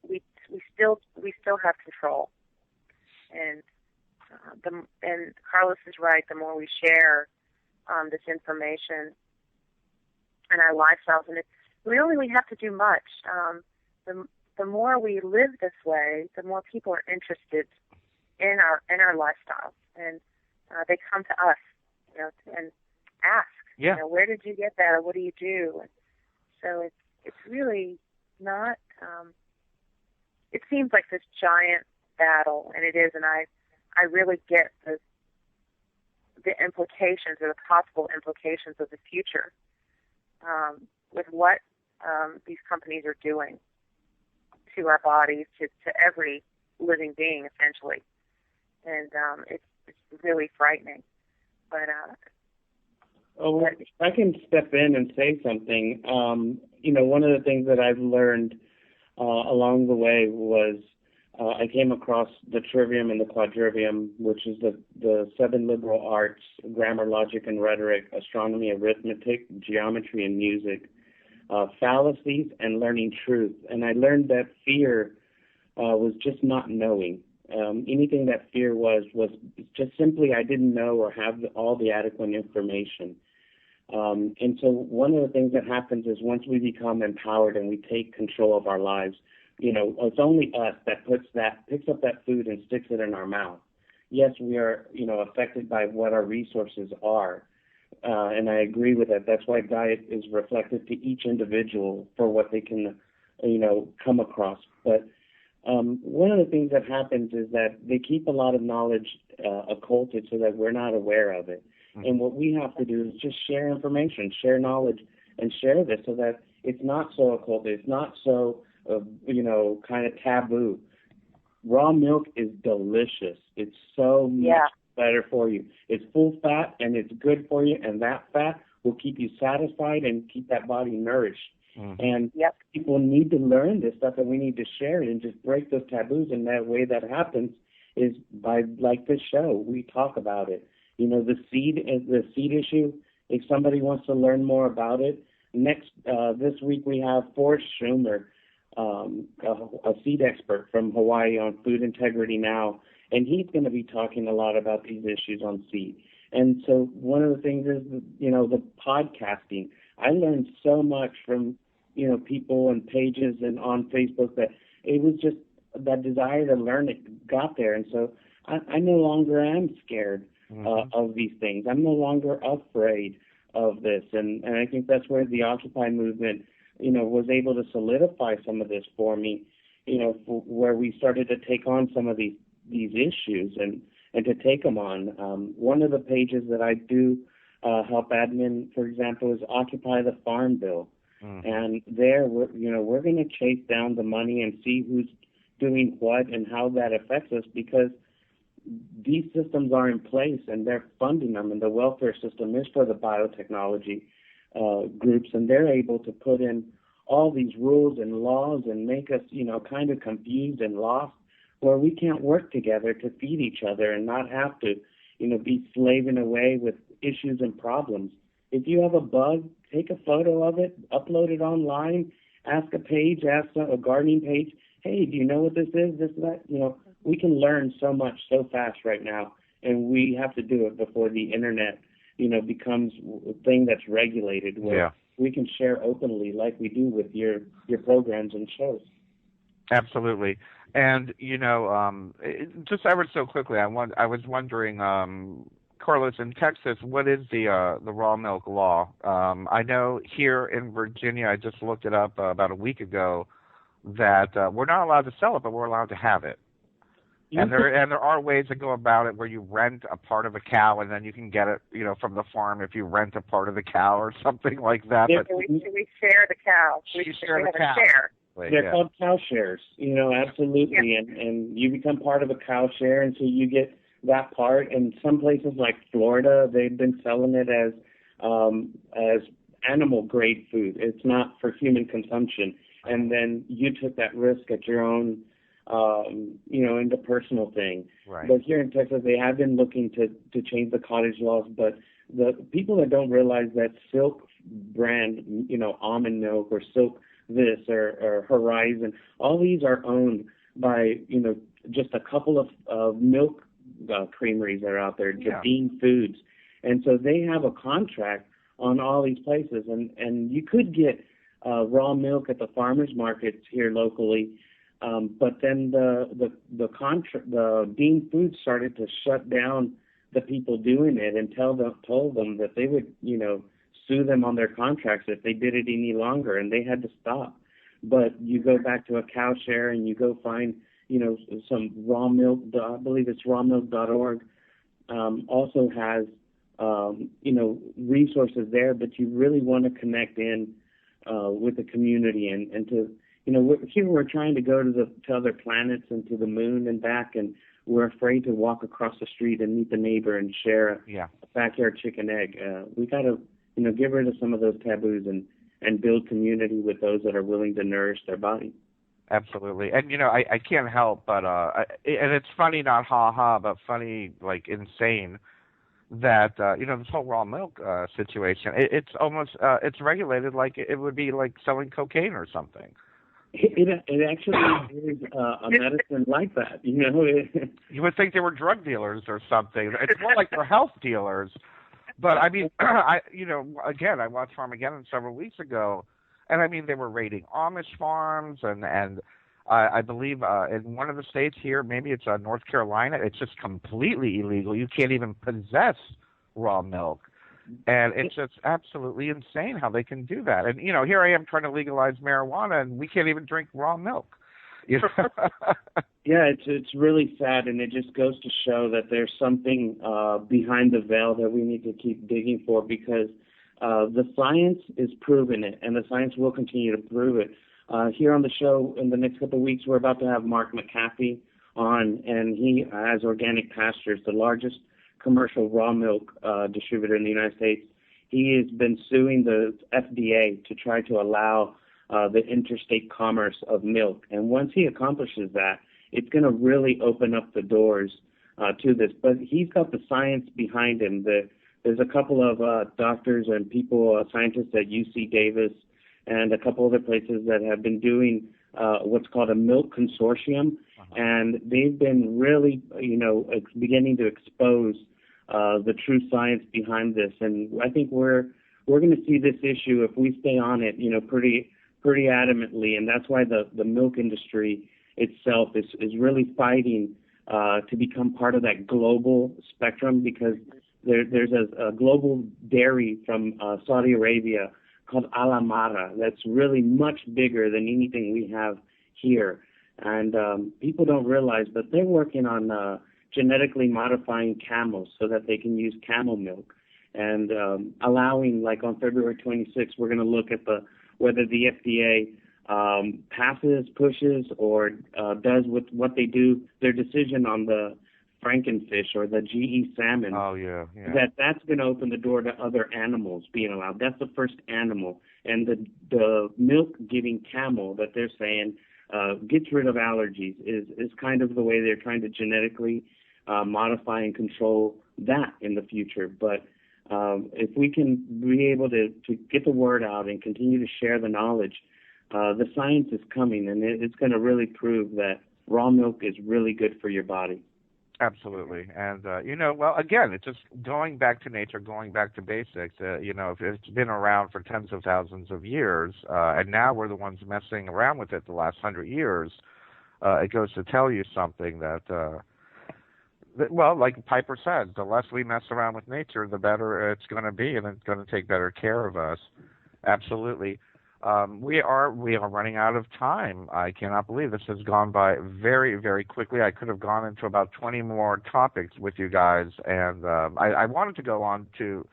still have control. And Carlos is right. The more we share this information and our lifestyles, and we don't really have to do much. The more we live this way, the more people are interested in our lifestyles, and they come to us, you know, and ask, you know, where did you get that, or what do you do? And so it's really not. It seems like this giant battle, and it is, and I really get the implications or the possible implications of the future with what these companies are doing to our bodies, to every living being, essentially. And it's really frightening. But if I can step in and say something, you know, one of the things that I've learned along the way was I came across the trivium and the quadrivium, which is the 7 liberal arts: grammar, logic, and rhetoric, astronomy, arithmetic, geometry, and music, fallacies, and learning truth. And I learned that fear was just not knowing. Anything that fear was just simply I didn't know or have all the adequate information. And so one of the things that happens is once we become empowered and we take control of our lives, you know, it's only us that picks up that food and sticks it in our mouth. Yes, we are, you know, affected by what our resources are. And I agree with that. That's why diet is reflective to each individual for what they can, you know, come across. But one of the things that happens is that they keep a lot of knowledge occulted so that we're not aware of it. Mm-hmm. And what we have to do is just share information, share knowledge, and share this so that it's not so occulted. It's not so kind of taboo. Raw milk is delicious. It's so much better for you. It's full fat and it's good for you, and that fat will keep you satisfied and keep that body nourished. Mm-hmm. And people need to learn this stuff, and we need to share it and just break those taboos. And that way that happens is by, like this show, we talk about it. The seed issue. If somebody wants to learn more about it, this week we have Forrest Schumer, a seed expert from Hawaii on Food Integrity Now, and he's going to be talking a lot about these issues on seed. And so one of the things is, the podcasting. I learned so much from, people and pages and on Facebook that it was just that desire to learn it got there. And so I no longer am scared of these things. I'm no longer afraid of this. And I think that's where the Occupy movement, was able to solidify some of this for me, where we started to take on some of these issues and to take them on. One of the pages that I do help admin, for example, is Occupy the Farm Bill. And there, we're going to chase down the money and see who's doing what and how that affects us, because these systems are in place and they're funding them, and the welfare system is for the biotechnology groups, and they're able to put in all these rules and laws and make us, kind of confused and lost, where we can't work together to feed each other and not have to, be slaving away with issues and problems. If you have a bug, take a photo of it, upload it online, ask a gardening page, hey, do you know what this is, this, that? We can learn so much so fast right now, and we have to do it before the internet, becomes a thing that's regulated, where we can share openly like we do with your programs and shows. Absolutely. And, just ever so quickly, I was wondering, Carlos, in Texas, what is the raw milk law? I know here in Virginia, I just looked it up about a week ago, that we're not allowed to sell it, but we're allowed to have it. And there are ways to go about it where you rent a part of a cow and then you can get it, from the farm if you rent a part of the cow or something like that. But we share the cow. We share the cow. They're called cow shares, absolutely. Yeah. And you become part of a cow share, and so you get that part. And some places like Florida, they've been selling it as animal grade food. It's not for human consumption. And then you took that risk at your own interpersonal thing. Right. But here in Texas, they have been looking to change the cottage laws. But the people that don't realize that Silk brand, almond milk or Silk this or Horizon, all these are owned by, just a couple of milk creameries that are out there, the Bean Foods. And so they have a contract on all these places. And you could get raw milk at the farmers markets here locally. But then the Bean Foods started to shut down the people doing it and told them that they would, sue them on their contracts if they did it any longer, and they had to stop. But you go back to a cow share and you go find, some raw milk. I believe it's rawmilk.org. Also has, resources there, but you really want to connect in with the community and to. Here we're trying to go to other planets and to the moon and back, and we're afraid to walk across the street and meet the neighbor and share a backyard chicken egg. We got to, get rid of some of those taboos and build community with those that are willing to nourish their body. Absolutely. And, I can't help but, and it's funny, not ha-ha, but funny, like insane, that, this whole raw milk situation, it's almost, it's regulated like it would be like selling cocaine or something. It actually is a medicine like that, You would think they were drug dealers or something. It's more like they're health dealers. But I mean, again, I watched Farmageddon several weeks ago, and I mean, they were raiding Amish farms, and I believe in one of the states here, maybe it's North Carolina, it's just completely illegal. You can't even possess raw milk. And it's just absolutely insane how they can do that. And, here I am trying to legalize marijuana, and we can't even drink raw milk. Yeah, it's really sad, and it just goes to show that there's something behind the veil that we need to keep digging for, because the science is proving it, and the science will continue to prove it. Here on the show in the next couple of weeks, we're about to have Mark McAfee on, and he has Organic Pastures, the largest commercial raw milk distributor in the United States. He has been suing the FDA to try to allow the interstate commerce of milk. And once he accomplishes that, it's going to really open up the doors to this. But he's got the science behind him. There's a couple of doctors and people, scientists at UC Davis and a couple other places that have been doing what's called a milk consortium. And they've been really, beginning to expose the true science behind this. And I think we're going to see this issue, if we stay on it, pretty adamantly. And that's why the milk industry itself is really fighting to become part of that global spectrum, because there's a global dairy from Saudi Arabia called Alamara that's really much bigger than anything we have here. And people don't realize, but they're working on genetically modifying camels so that they can use camel milk, and allowing, like on February 26th, we're going to look at whether the FDA passes, pushes, or does with what they do, their decision on the Frankenfish or the GE salmon. Oh, yeah. That's going to open the door to other animals being allowed. That's the first animal. And the milk-giving camel that they're saying gets rid of allergies is kind of the way they're trying to genetically modify and control that in the future. But if we can be able to get the word out and continue to share the knowledge, the science is coming, and it's going to really prove that raw milk is really good for your body. Absolutely. And, well, again, it's just going back to nature, going back to basics. If it's been around for tens of thousands of years, and now we're the ones messing around with it the last 100 years, it goes to tell you something that, well, like Piper said, the less we mess around with nature, the better it's going to be, and it's going to take better care of us. Absolutely. We are running out of time. I cannot believe this has gone by very, very quickly. I could have gone into about 20 more topics with you guys, and I wanted to go on to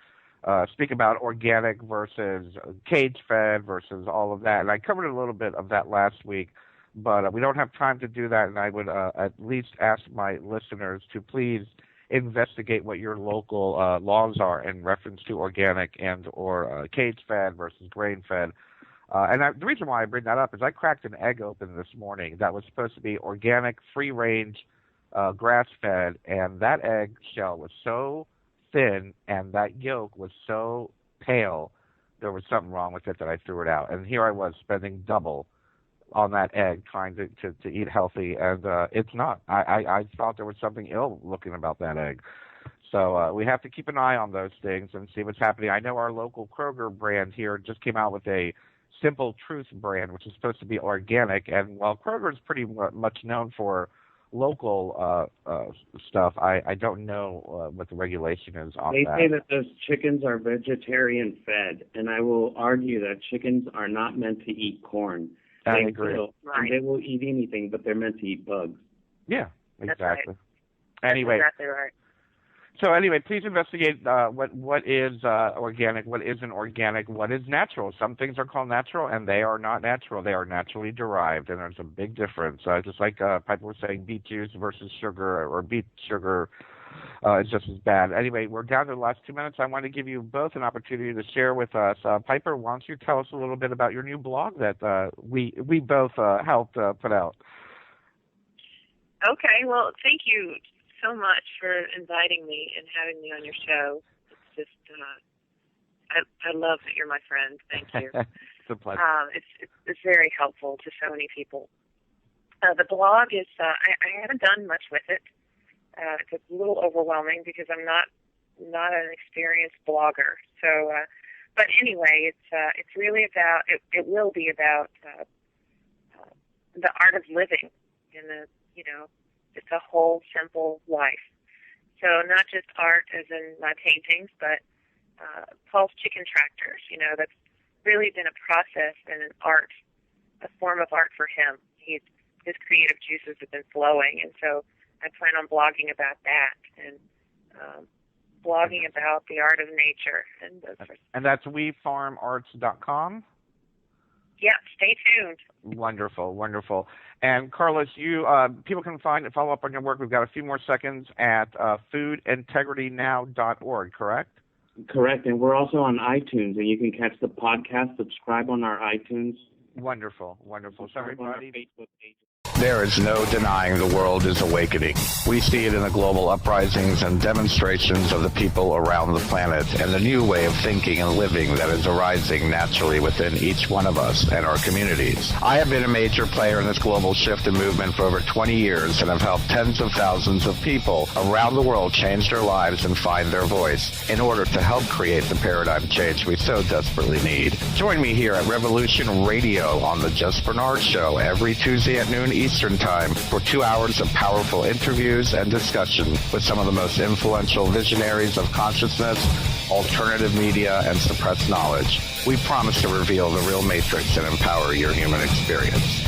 speak about organic versus cage-fed versus all of that, and I covered a little bit of that last week, but we don't have time to do that, and I would at least ask my listeners to please investigate what your local laws are in reference to organic and or cage-fed versus grain-fed. The reason why I bring that up is I cracked an egg open this morning that was supposed to be organic, free-range, grass-fed, and that egg shell was so thin and that yolk was so pale, there was something wrong with it that I threw it out. And here I was spending double on that egg trying to eat healthy, and it's not. I thought there was something ill looking about that egg. So we have to keep an eye on those things and see what's happening. I know our local Kroger brand here just came out with a Simple Truth brand, which is supposed to be organic, and while Kroger is pretty much known for local stuff, I don't know what the regulation is on that. They say that those chickens are vegetarian fed, and I will argue that chickens are not meant to eat corn. I agree. And they will eat anything, but they're meant to eat bugs. Yeah, exactly. Right. Anyway. That's exactly right. So anyway, please investigate what is organic, what isn't organic, what is natural. Some things are called natural, and they are not natural. They are naturally derived, and there's a big difference. Just like Piper was saying, beet juice versus sugar, or beet sugar is just as bad. Anyway, we're down to the last 2 minutes. I want to give you both an opportunity to share with us. Piper, why don't you tell us a little bit about your new blog that we both helped put out? Okay, well, thank you so much for inviting me and having me on your show. It's just, I love that you're my friend. Thank you. It's a pleasure. It's very helpful to so many people. The blog is, I haven't done much with it. It's a little overwhelming because I'm not an experienced blogger. So, but anyway, it's really about, it will be about the art of living and it's a whole simple life. So not just art as in my paintings, but Paul's chicken tractors, that's really been a process and an art, a form of art for him. His creative juices have been flowing, and so I plan on blogging about that and blogging about the art of nature. And that's wefarmarts.com? Yep, stay tuned. Wonderful, wonderful. And Carlos, you people can find and follow up on your work. We've got a few more seconds at foodintegritynow.org, correct? Correct, and we're also on iTunes, and you can catch the podcast. Subscribe on our iTunes. Wonderful, wonderful. So everybody, Facebook page. There is no denying the world is awakening. We see it in the global uprisings and demonstrations of the people around the planet and the new way of thinking and living that is arising naturally within each one of us and our communities. I have been a major player in this global shift and movement for over 20 years and have helped tens of thousands of people around the world change their lives and find their voice in order to help create the paradigm change we so desperately need. Join me here at Revolution Radio on the Just Bernard Show every Tuesday at noon Eastern Time for 2 hours of powerful interviews and discussion with some of the most influential visionaries of consciousness, alternative media, and suppressed knowledge. We promise to reveal the real matrix and empower your human experience.